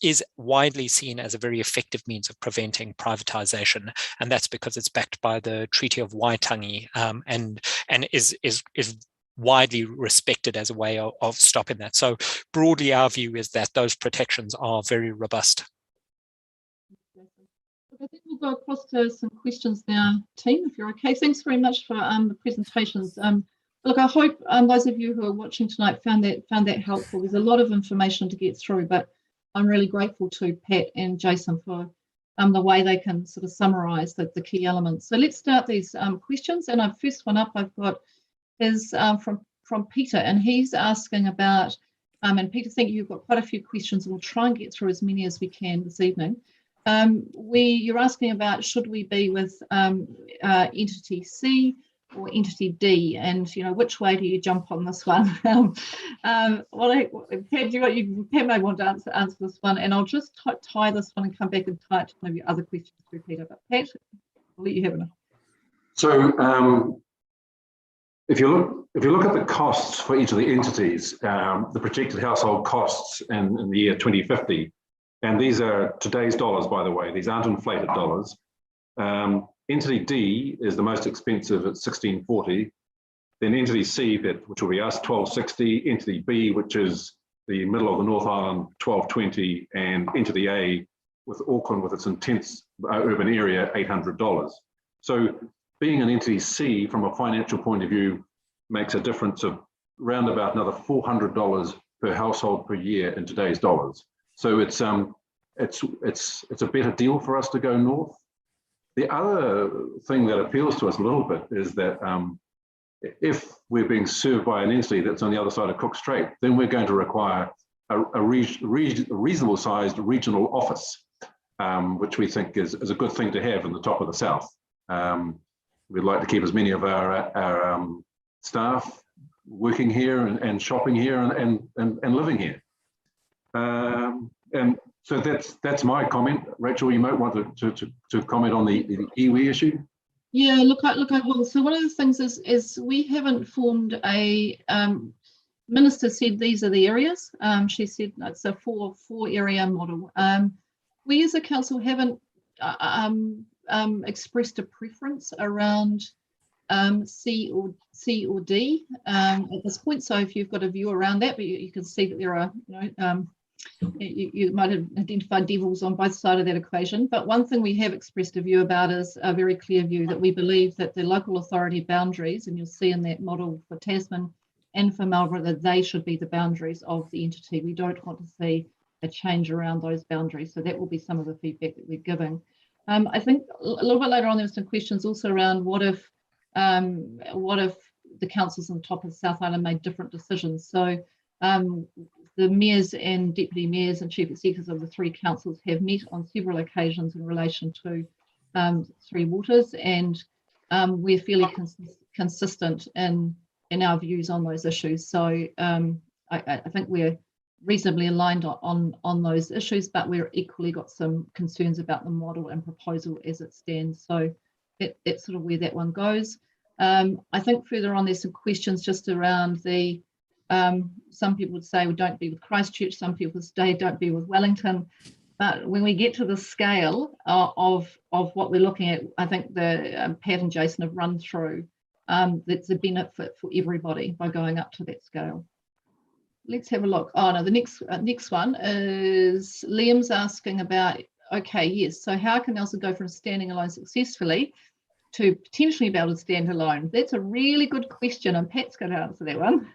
is widely seen as a very effective means of preventing privatisation, and that's because it's backed by the Treaty of Waitangi, and is widely respected as a way of stopping that. So broadly, our view is that those protections are very robust. I think we'll go across to some questions now, team, if you're okay. Thanks very much for the presentations. Look, I hope those of you who are watching tonight found that helpful. There's a lot of information to get through, but I'm really grateful to Pat and Jason for the way they can sort of summarise the key elements. So let's start these questions. And our first one up I've got is from Peter, and he's asking about, and Peter, thank you, you've got quite a few questions, and we'll try and get through as many as we can this evening. You're asking about, should we be with entity C or entity D, and which way do you jump on this one? Pat may want to answer this one, and I'll just tie this one and come back and tie it to maybe other questions through Peter. But Pat, I'll let you have it. So if you look at the costs for each of the entities, the projected household costs in the year 2050, and these are today's dollars, by the way, these aren't inflated dollars. Entity D is the most expensive at $1,640. Then entity C, which will be us, $1,260. Entity B, which is the middle of the North Island, $1,220, and entity A, with Auckland with its intense urban area, $800. So being an entity C from a financial point of view makes a difference of round about another $400 per household per year in today's dollars. So it's a better deal for us to go north. The other thing that appeals to us a little bit is that if we're being served by an entity that's on the other side of Cook Strait, then we're going to require a reasonable sized regional office, which we think is a good thing to have in the top of the south. We'd like to keep as many of our staff working here and shopping here and living here. And so that's my comment. Rachel, you might want to comment on the iwi issue. Yeah, look, I will. So one of the things is we haven't formed a minister said these are the areas. She said it's a four area model. We as a council haven't expressed a preference around C or D at this point. So if you've got a view around that, but you can see that there are, you might have identified devils on both sides of that equation. But one thing we have expressed a view about is a very clear view that we believe that the local authority boundaries, and you'll see in that model for Tasman and for Marlborough, that they should be the boundaries of the entity. We don't want to see a change around those boundaries. So that will be some of the feedback that we're giving. I think a little bit later on, there were some questions also around what if the councils on the top of the South Island made different decisions. So the mayors and deputy mayors and chief executives of the three councils have met on several occasions in relation to Three Waters, and we're fairly consistent in our views on those issues. So I think we're reasonably aligned on those issues, but we're equally got some concerns about the model and proposal as it stands. So that's sort of where that one goes. I think further on there's some questions just around the some people would say, well, don't be with Christchurch. Some people would say, don't be with Wellington. But when we get to the scale of what we're looking at, I think the Pat and Jason have run through, that's a benefit for everybody by going up to that scale. Let's have a look. Oh no, the next one is Liam's asking about, okay, yes, so how can Nelson go from standing alone successfully to potentially be able to stand alone? That's a really good question, and Pat's going to answer that one.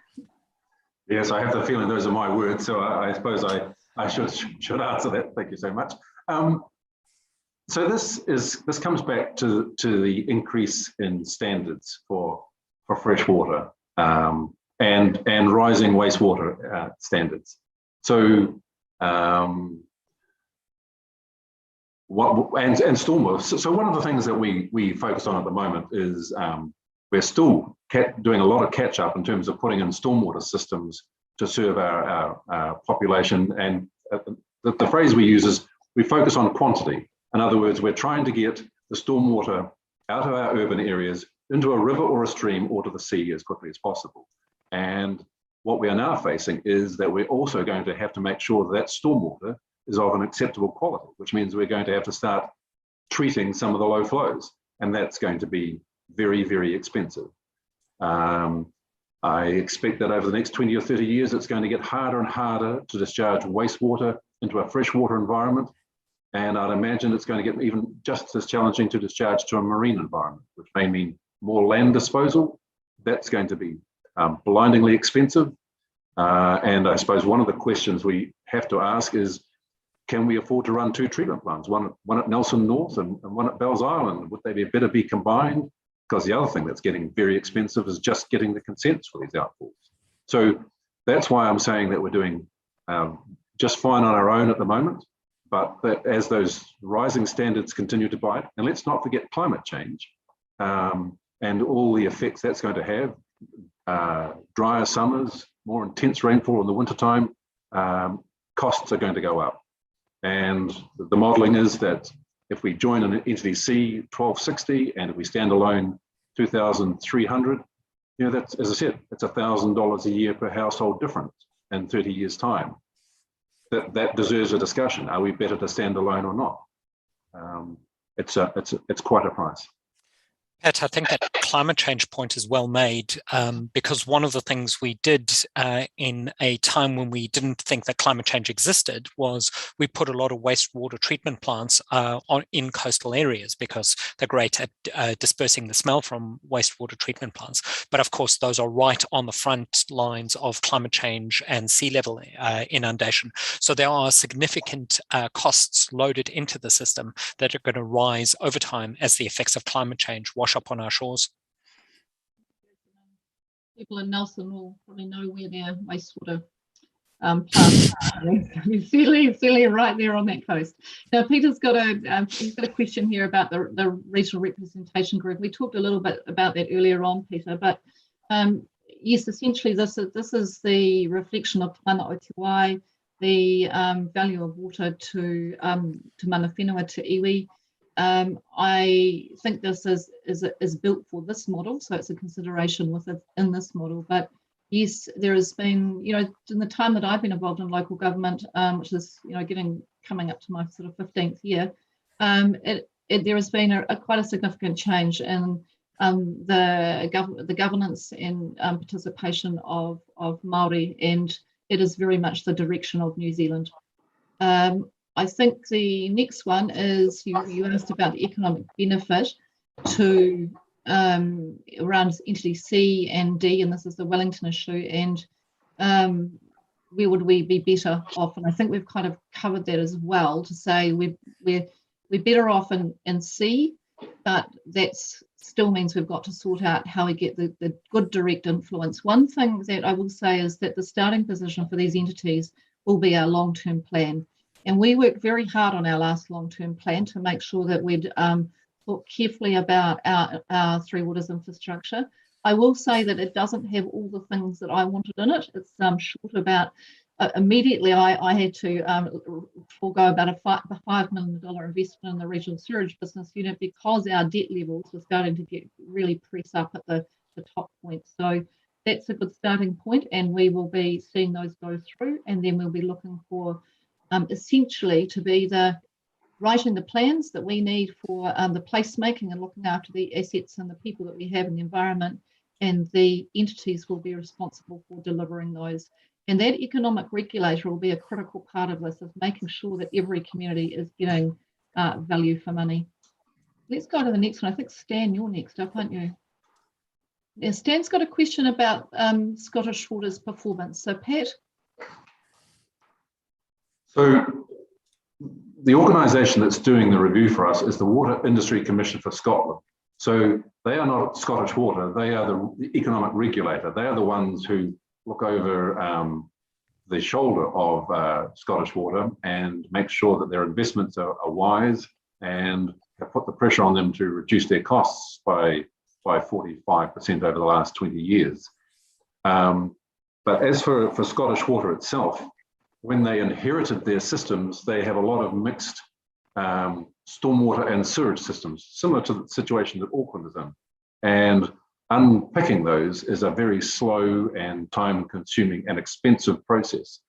Yes, I have the feeling those are my words, so I suppose I should answer that. Thank you so much. So this comes back to the increase in standards for fresh water and rising wastewater standards. So and stormwater. So one of the things that we focus on at the moment is we're still doing a lot of catch up in terms of putting in stormwater systems to serve our population. And the phrase we use is we focus on quantity. In other words, we're trying to get the stormwater out of our urban areas into a river or a stream or to the sea as quickly as possible. And what we are now facing is that we're also going to have to make sure that stormwater is of an acceptable quality, which means we're going to have to start treating some of the low flows. And that's going to be very, very expensive. I expect that over the next 20 or 30 years, it's going to get harder and harder to discharge wastewater into a freshwater environment. And I'd imagine it's going to get even just as challenging to discharge to a marine environment, which may mean more land disposal. That's going to be blindingly expensive. And I suppose one of the questions we have to ask is, can we afford to run two treatment plants, one at Nelson North and one at Bells Island? Would they better be combined? Because the other thing that's getting very expensive is just getting the consents for these outfalls. So that's why I'm saying that we're doing just fine on our own at the moment. But that as those rising standards continue to bite, and let's not forget climate change and all the effects that's going to have, drier summers, more intense rainfall in the wintertime, costs are going to go up. And the modelling is that if we join an NTDC 1260 and if we stand alone 2,300, you know, that's, as I said, it's $1,000 a year per household difference in 30 years' time. That deserves a discussion. Are we better to stand alone or not? It's quite a price. Pat, I think that climate change point is well made because one of the things we did in a time when we didn't think that climate change existed was we put a lot of wastewater treatment plants in coastal areas because they're great at dispersing the smell from wastewater treatment plants. But of course, those are right on the front lines of climate change and sea level inundation. So there are significant costs loaded into the system that are going to rise over time as the effects of climate change wash up on our shores. People in Nelson will probably know where their wastewater plants are. Certainly right there on that coast. Now, Peter's got a question here about the regional representation group. We talked a little bit about that earlier on, Peter, but yes, essentially this is the reflection of Tana Otiwai, the value of water to mana whenua, to iwi. I think this is built for this model, so it's a consideration within this model. But yes, there has been, you know, in the time that I've been involved in local government, which is, you know, coming up to my sort of 15th year, there has been quite a significant change in the governance and participation of Māori, and it is very much the direction of New Zealand. I think the next one is you asked about the economic benefit to around entity C and D, and this is the Wellington issue, and where would we be better off? And I think we've kind of covered that as well, to say we're better off in C, but that still means we've got to sort out how we get the good direct influence. One thing that I will say is that the starting position for these entities will be our long-term plan. And we worked very hard on our last long-term plan to make sure that we'd thought carefully about our Three Waters infrastructure. I will say that it doesn't have all the things that I wanted in it. It's short about, immediately I had to forego about a $5 million investment in the regional sewage business unit because our debt levels were starting to get really press up at the top point. So that's a good starting point, and we will be seeing those go through, and then we'll be looking for essentially to be the writing the plans that we need for the placemaking and looking after the assets and the people that we have in the environment, and the entities will be responsible for delivering those. And that economic regulator will be a critical part of this, of making sure that every community is getting value for money. Let's go to the next one. I think, Stan, you're next up, aren't you? Yeah, Stan's got a question about Scottish Water's performance. So, Pat? So the organisation that's doing the review for us is the Water Industry Commission for Scotland. So they are not Scottish Water, they are the economic regulator. They are the ones who look over the shoulder of Scottish Water and make sure that their investments are wise, and have put the pressure on them to reduce their costs by 45% over the last 20 years. But as for Scottish Water itself, when they inherited their systems, they have a lot of mixed stormwater and sewage systems, similar to the situation that Auckland is in. And unpicking those is a very slow and time-consuming and expensive process,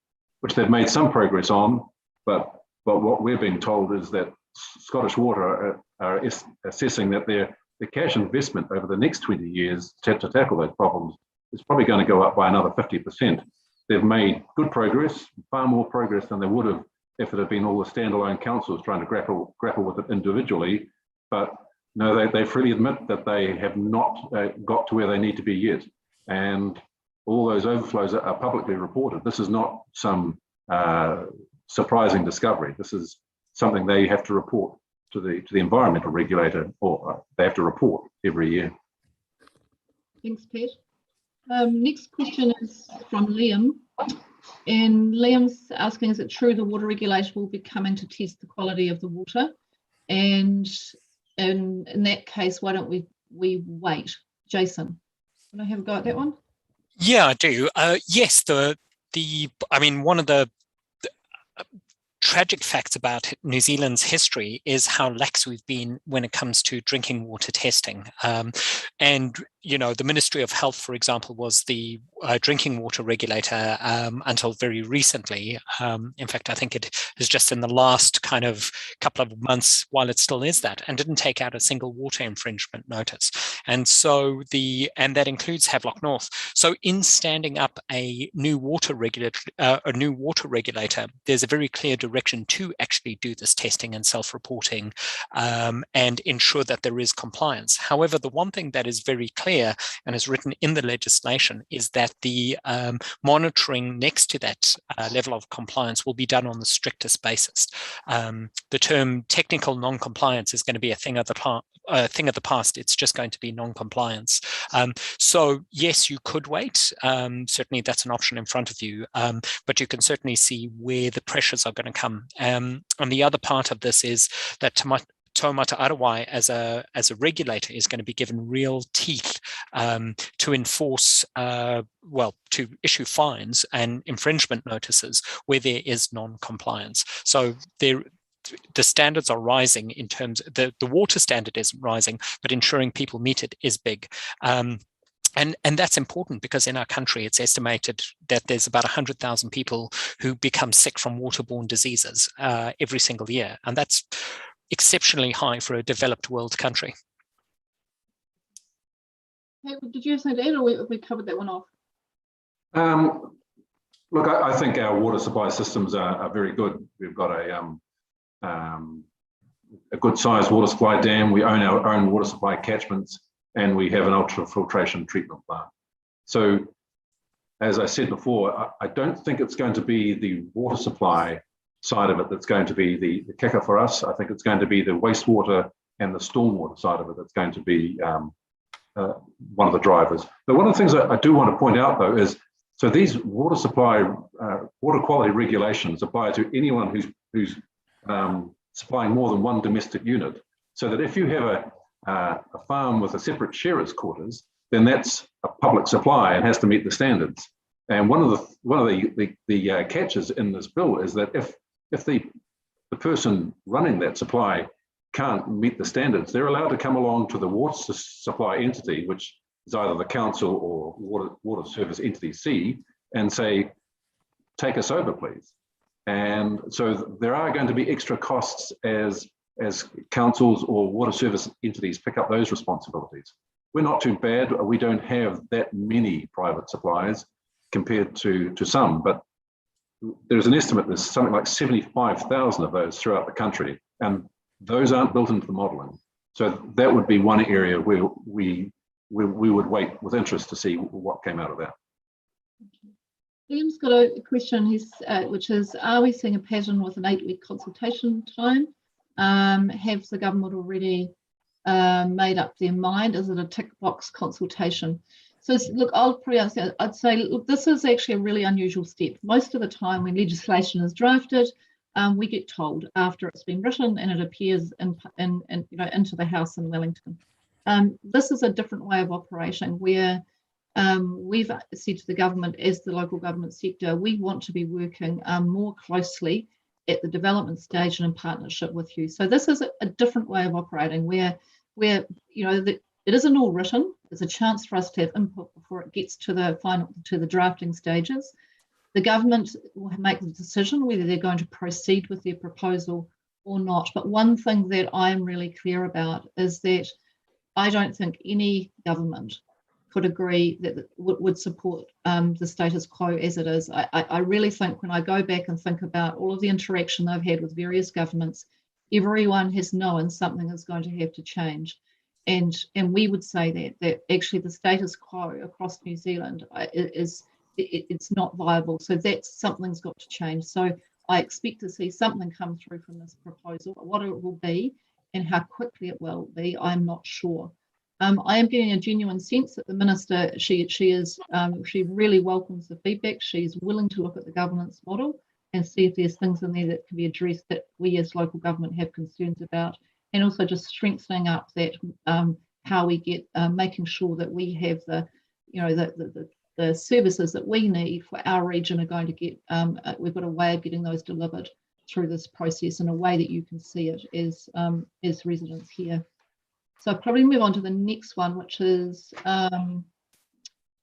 which they've made some progress on, but what we're being told is that Scottish Water are assessing that their cash investment over the next 20 years to tackle those problems is probably going to go up by another 50%. They've made good progress, far more progress than they would have if it had been all the standalone councils trying to grapple with it individually. But no, they freely admit that they have not got to where they need to be yet. And all those overflows are publicly reported. This is not some surprising discovery. This is something they have to report to the environmental regulator, or they have to report every year. Thanks, Pat. Next question is from Liam. And Liam's asking, is it true the water regulator will be coming to test the quality of the water? And in that case, why don't we wait? Jason, want to have a go at that one? Yeah, I do. Yes, I mean, one of the tragic facts about New Zealand's history is how lax we've been when it comes to drinking water testing. And, you know, the Ministry of Health, for example, was the drinking water regulator until very recently. In fact, I think it is just in the last kind of couple of months, while it still is that, and didn't take out a single water infringement notice. And so that includes Havelock North. So in standing up a new water regulator, there's a very clear direction to actually do this testing and self-reporting and ensure that there is compliance. However, the one thing that is very clear and is written in the legislation is that the monitoring next to that level of compliance will be done on the strictest basis. The term technical non-compliance is going to be a thing of the past. It's just going to be non-compliance. So yes, you could wait. Certainly that's an option in front of you, but you can certainly see where the pressures are going to come. And the other part of this is that Taumata Arawai as a regulator is going to be given real teeth to enforce, to issue fines and infringement notices where there is non-compliance. So the standards are rising in terms, the water standard isn't rising, but ensuring people meet it is big. And that's important because in our country, it's estimated that there's about 100,000 people who become sick from waterborne diseases every single year. And that's exceptionally high for a developed world country. Hey, did you have something to add, or have we covered that one off? Look, I think our water supply systems are very good. We've got a good sized water supply dam. We own our own water supply catchments, and we have an ultrafiltration treatment plant. So, as I said before, I don't think it's going to be the water supply side of it that's going to be the kicker for us. I think it's going to be the wastewater and the stormwater side of it that's going to be one of the drivers. But one of the things I do want to point out, though, is so these water supply, water quality regulations apply to anyone who's supplying more than one domestic unit. So that if you have a farm with a separate sharers' quarters, then that's a public supply and has to meet the standards. And one of the catches in this bill is that if the person running that supply can't meet the standards, they're allowed to come along to the water supply entity, which is either the council or water service entity C, and say, take us over, please. And so there are going to be extra costs as councils or water service entities pick up those responsibilities. We're not too bad. We don't have that many private suppliers compared to some, but there's an estimate there's something like 75,000 of those throughout the country, and those aren't built into the modelling. So that would be one area where we would wait with interest to see what came out of that. Liam's got a question, which is, are we seeing a pattern with an 8-week consultation time? Have the government already made up their mind? Is it a tick box consultation? So look, I'd say, look, this is actually a really unusual step. Most of the time when legislation is drafted, we get told after it's been written and it appears into the House in Wellington. This is a different way of operating where we've said to the government, as the local government sector, we want to be working more closely at the development stage and in partnership with you. So this is a different way of operating where it isn't all written. There's a chance for us to have input before it gets to the drafting stages. The government will make the decision whether they're going to proceed with their proposal or not. But one thing that I'm really clear about is that I don't think any government could agree that would support the status quo as it is. I really think when I go back and think about all of the interaction they've had with various governments, everyone has known something is going to have to change. And we would say that actually the status quo across New Zealand it's not viable. So that's something's got to change. So I expect to see something come through from this proposal. What it will be and how quickly it will be, I'm not sure. I am getting a genuine sense that the minister, she really welcomes the feedback. She's willing to look at the governance model and see if there's things in there that can be addressed that we as local government have concerns about, and also just strengthening up that how we get making sure that we have the services that we need for our region are going to get. We've got a way of getting those delivered through this process in a way that you can see it as residents here. So I'll probably move on to the next one, which is we don't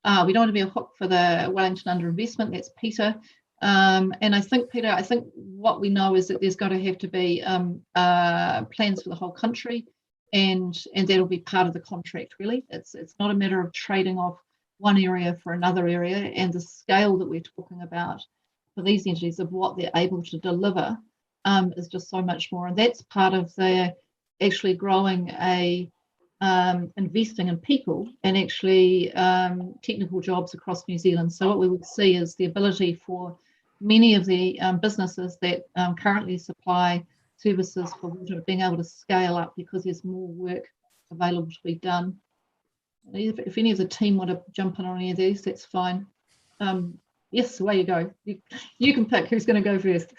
want to be a hook for the Wellington underinvestment. That's Peter. And I think, Peter, what we know is that there's got to have to be plans for the whole country, and that'll be part of the contract, really. It's not a matter of trading off one area for another area, and the scale that we're talking about for these entities of what they're able to deliver is just so much more. And that's part of their actually growing investing in people and actually technical jobs across New Zealand. So what we would see is the ability for many of the businesses that currently supply services for water being able to scale up because there's more work available to be done. If any of the team want to jump in on any of these, that's fine. Yes, away you go. You can pick who's going to go first.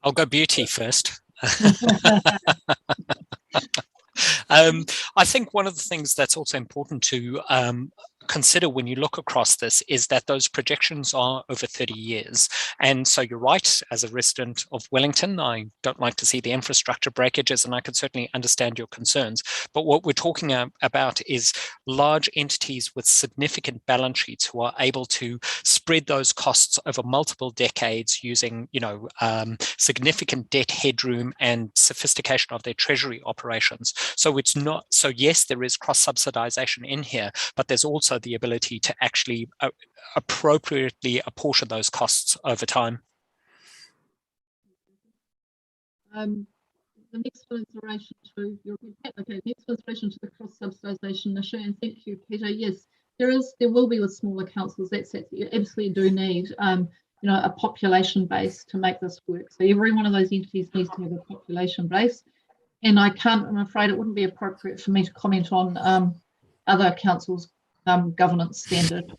I'll go beauty first. I think one of the things that's also important to consider when you look across this is that those projections are over 30 years. And so you're right, as a resident of Wellington, I don't like to see the infrastructure breakages, and I can certainly understand your concerns. But what we're talking about is large entities with significant balance sheets who are able to spread those costs over multiple decades using, significant debt headroom and sophistication of their treasury operations. So it's not, so yes, there is cross-subsidization in here, but there's also the ability to actually appropriately apportion those costs over time. The next one is in relation to your next one is in relation to the cross-subsidisation issue, and thank you, Peter. Yes, there will be with smaller councils. That's you absolutely do need a population base to make this work. So every one of those entities needs to have a population base, and I'm afraid it wouldn't be appropriate for me to comment on other councils' governance standard.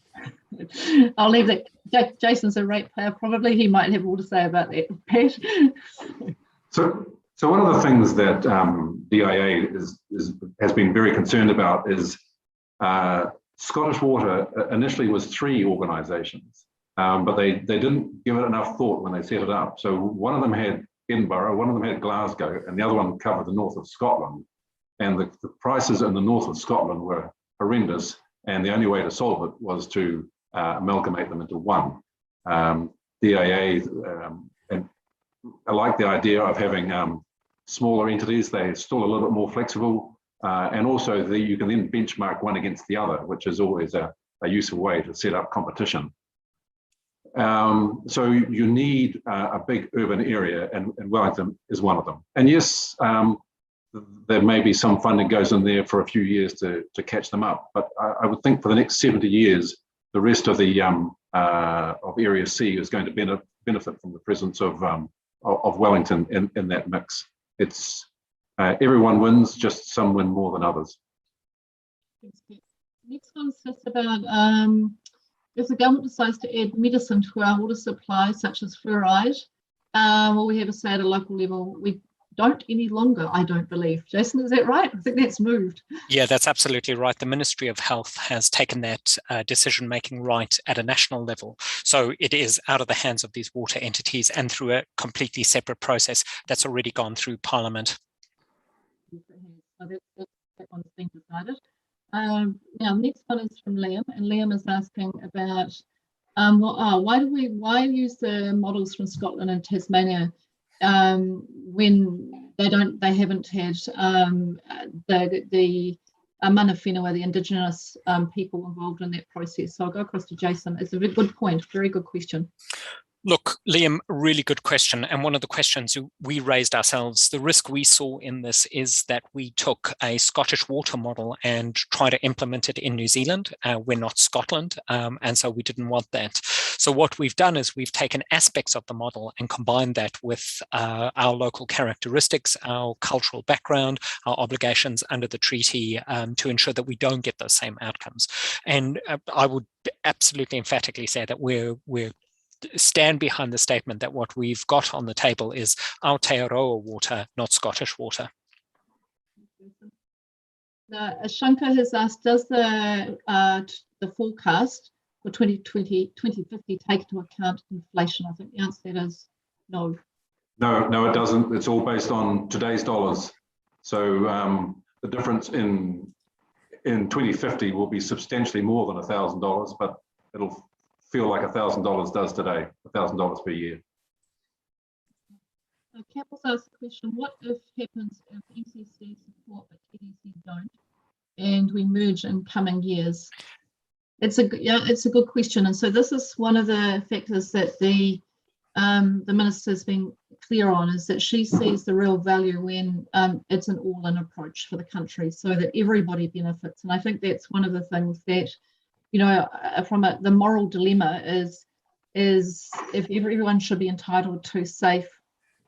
I'll leave that. Jason's a ratepayer, probably he might have all to say about that. Pat? So one of the things that DIA has been very concerned about is Scottish Water initially was 3 organisations, but they didn't give it enough thought when they set it up. So one of them had Edinburgh, one of them had Glasgow, and the other one covered the north of Scotland. And the prices in the north of Scotland were horrendous, and the only way to solve it was to amalgamate them into one. DIA like the idea of having smaller entities. They're still a little bit more flexible, and also you can then benchmark one against the other, which is always a useful way to set up competition. So you need a big urban area, and Wellington is one of them. And yes, there may be some funding goes in there for a few years to catch them up, but I would think for the next 70 years, the rest of the of Area C is going to benefit from the presence of Wellington in that mix. It's everyone wins, just some win more than others. Next one's just about if the government decides to add medicine to our water supply, such as fluoride, will we have a say at a local level? We don't any longer, I don't believe. Jason, is that right? I think that's moved. Yeah, that's absolutely right. The Ministry of Health has taken that decision-making right at a national level. So it is out of the hands of these water entities and through a completely separate process that's already gone through Parliament. So that one's been decided. Now, next one is from Liam, and Liam is asking about why use the models from Scotland and Tasmania when they haven't had the mana whenua, the Indigenous people involved in that process. So I'll go across to Jason. It's a very good point, very good question. Look, Liam, really good question. And one of the questions we raised ourselves, the risk we saw in this is that we took a Scottish water model and tried to implement it in New Zealand. We're not Scotland, and so we didn't want that. So what we've done is we've taken aspects of the model and combined that with our local characteristics, our cultural background, our obligations under the treaty to ensure that we don't get those same outcomes. And I would absolutely emphatically say that we're stand behind the statement that what we've got on the table is Aotearoa water, not Scottish water. Now, Shankar has asked, does the forecast for 2050 take into account inflation? I think the answer to that is no. No, it doesn't. It's all based on today's dollars. So the difference in 2050 will be substantially more than $1,000, but it'll feel like $1,000 does today, $1,000 per year. Campbell's asked the question, what if happens if NCC support but TDC don't, and we merge in coming years? It's a good question, and so this is one of the factors that the minister's been clear on, is that she sees the real value when it's an all-in approach for the country, so that everybody benefits. And I think that's one of the things that, you know, from the moral dilemma is if everyone should be entitled to safe,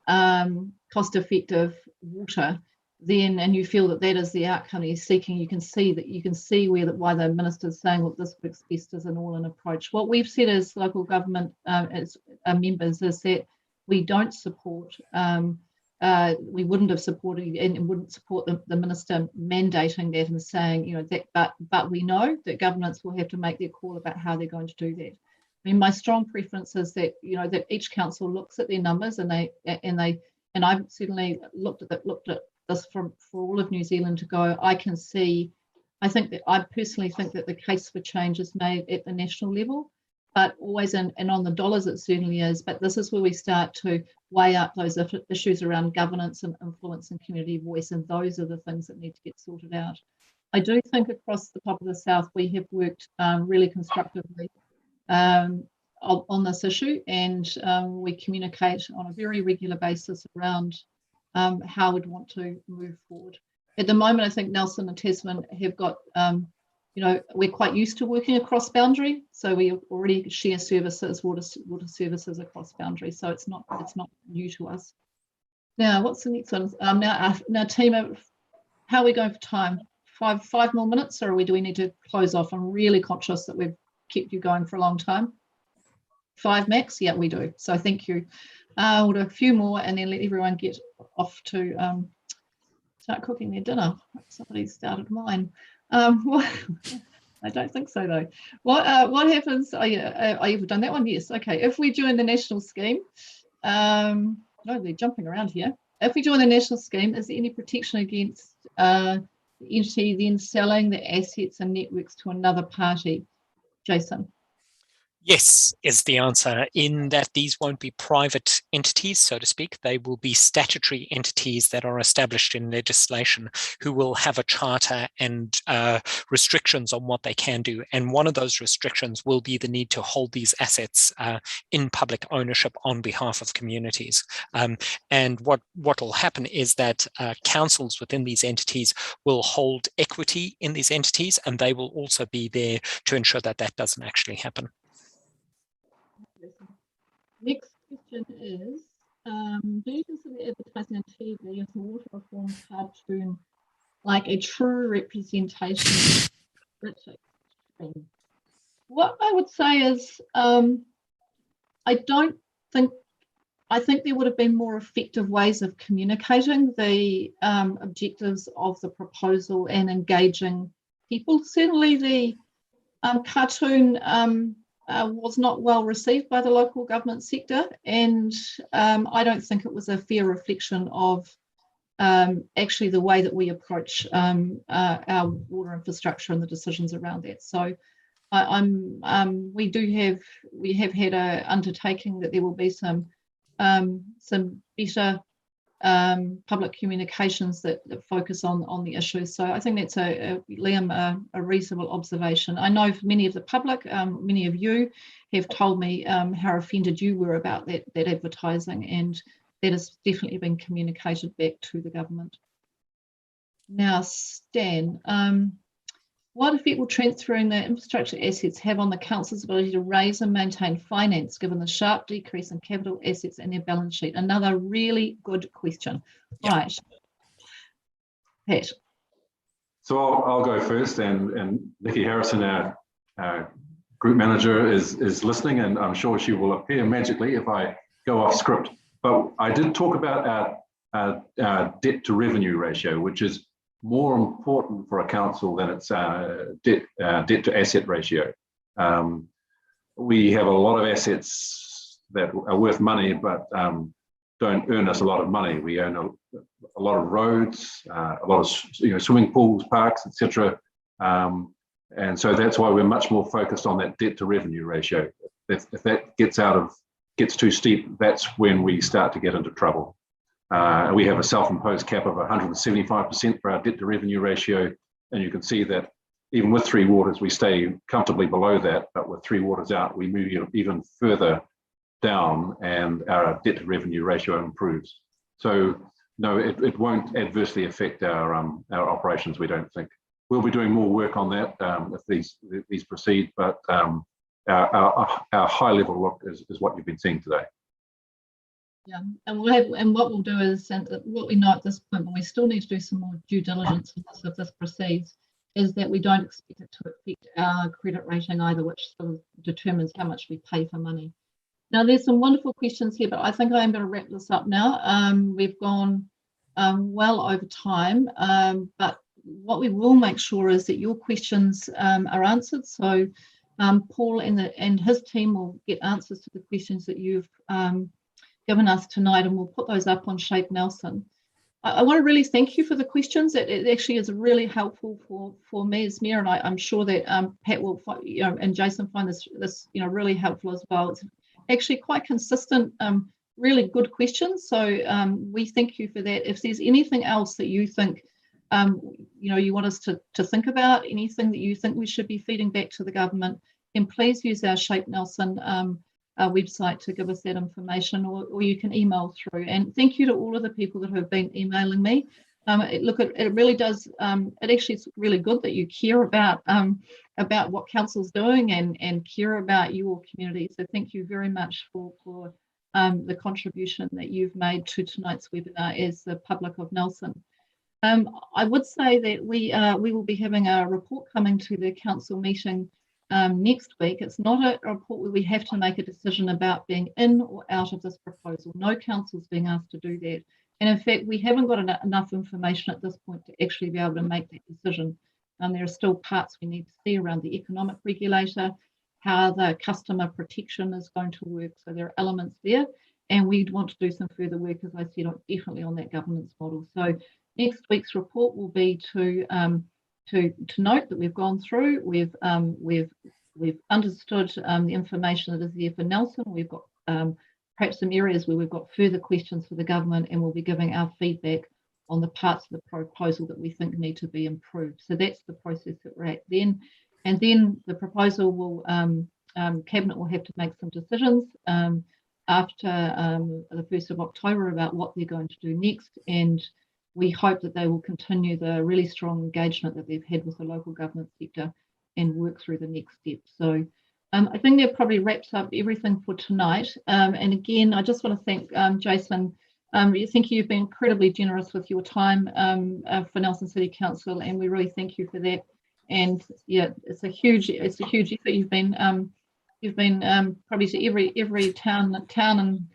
cost-effective water, then, and you feel that is the outcome you're seeking, you can see why the minister's saying, look, this works best as an all-in approach. What we've said as local government as members is that we don't support, we wouldn't have supported and wouldn't support the minister mandating that and saying, you know, that, but we know that governments will have to make their call about how they're going to do that. I mean, my strong preference is that, you know, that each council looks at their numbers and I've certainly looked at this for all of New Zealand to go, I personally think that the case for change is made at the national level, but always and on the dollars it certainly is, but this is where we start to weigh up those issues around governance and influence and community voice, and those are the things that need to get sorted out. I do think across the top of the South we have worked really constructively on this issue, and we communicate on a very regular basis around how we'd want to move forward. At the moment, I think Nelson and Tasman have got, you know, we're quite used to working across boundary, so we already share services, water services across boundary, so it's not new to us. Now, what's the next one? Now, team, how are we going for time? Five more minutes, or do we need to close off? I'm really conscious that we've kept you going for a long time. 5 max? Yeah, we do. So thank you. We'll do a few more and then let everyone get off to start cooking their dinner. Somebody started mine. I don't think so though. What happens? Oh yeah, you've done that one. Yes. Okay. If we join the national scheme, no, they're jumping around here. If we join the national scheme, is there any protection against the entity then selling the assets and networks to another party? Jason. Yes, is the answer, in that these won't be private entities, so to speak. They will be statutory entities that are established in legislation who will have a charter and restrictions on what they can do. And one of those restrictions will be the need to hold these assets in public ownership on behalf of communities. And what will happen is that councils within these entities will hold equity in these entities, and they will also be there to ensure that that doesn't actually happen. Next question is, do you consider advertising on TV as a water reform cartoon like a true representation of British? What I would say is, I think there would have been more effective ways of communicating the objectives of the proposal and engaging people. Certainly the cartoon was not well received by the local government sector, and I don't think it was a fair reflection of actually the way that we approach our water infrastructure and the decisions around that. So we have had a undertaking that there will be some better public communications that focus on the issues. So I think that's Liam, a reasonable observation. I know for many of the public, many of you have told me how offended you were about that advertising, and that has definitely been communicated back to the government. Now, Stan, what effect will transferring the infrastructure assets have on the council's ability to raise and maintain finance, given the sharp decrease in capital assets in their balance sheet? Another really good question. Yep. Right. Pat. So I'll go first, and Nikki Harrison, our group manager, is listening, and I'm sure she will appear magically if I go off script. But I did talk about our debt to revenue ratio, which is more important for a council than its debt to asset ratio. We have a lot of assets that are worth money, but don't earn us a lot of money. We own a lot of roads, a lot of swimming pools, parks, etc. And so that's why we're much more focused on that debt to revenue ratio. If that gets too steep, that's when we start to get into trouble. We have a self-imposed cap of 175% for our debt to revenue ratio, and you can see that even with Three Waters, we stay comfortably below that, but with Three Waters out, we move even further down, and our debt to revenue ratio improves. So no, it won't adversely affect our operations, we don't think. We'll be doing more work on that if these proceed, but our high level look is what you've been seeing today. Yeah, and what we'll do is, and what we know at this point, but we still need to do some more due diligence if this proceeds, is that we don't expect it to affect our credit rating either, which sort of determines how much we pay for money. Now, there's some wonderful questions here, but I think I am going to wrap this up now. We've gone well over time, but what we will make sure is that your questions are answered. So Paul and his team will get answers to the questions that you've given us tonight, and we'll put those up on Shape Nelson. I want to really thank you for the questions. It actually is really helpful for me as mayor, and I'm sure that Pat will and Jason find this really helpful as well. It's actually quite consistent, really good questions. So we thank you for that. If there's anything else that you think you want us to think about, anything that you think we should be feeding back to the government, then please use our Shape Nelson website to give us that information, or you can email through. And thank you to all of the people that have been emailing me. It really does, it actually is really good that you care about what council's doing and care about your community. So thank you very much for the contribution that you've made to tonight's webinar as the public of Nelson. I would say that we will be having a report coming to the council meeting next week. It's not a report where we have to make a decision about being in or out of this proposal. No council's being asked to do that. And in fact, we haven't got enough information at this point to actually be able to make that decision. There are still parts we need to see around the economic regulator, how the customer protection is going to work. So there are elements there, and we'd want to do some further work, as I said, definitely on that governance model. So next week's report will be to note that we've gone through, we've we've understood the information that is there for Nelson. We've got perhaps some areas where we've got further questions for the government, and we'll be giving our feedback on the parts of the proposal that we think need to be improved. So that's the process that we're at then. And then the proposal will, Cabinet will have to make some decisions after the 1st of October about what they're going to do next. And we hope that they will continue the really strong engagement that they've had with the local government sector and work through the next steps. So I think that probably wraps up everything for tonight. And again, I just want to thank Jason. Thank you. You've been incredibly generous with your time for Nelson City Council, and we really thank you for that. And yeah, it's a huge effort. You've been probably to every town,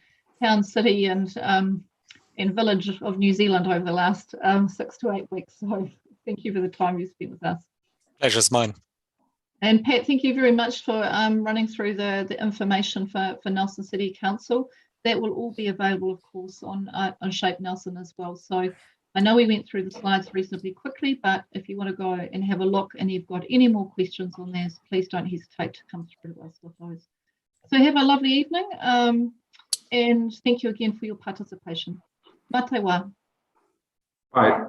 city, and village of New Zealand over the last 6 to 8 weeks. So thank you for the time you spent with us. Pleasure's mine. And Pat, thank you very much for running through the information for Nelson City Council. That will all be available, of course, on Shape Nelson as well. So I know we went through the slides reasonably quickly, but if you want to go and have a look and you've got any more questions on this, please don't hesitate to come through to us with those. So have a lovely evening, and thank you again for your participation. Mā te wā. Bye.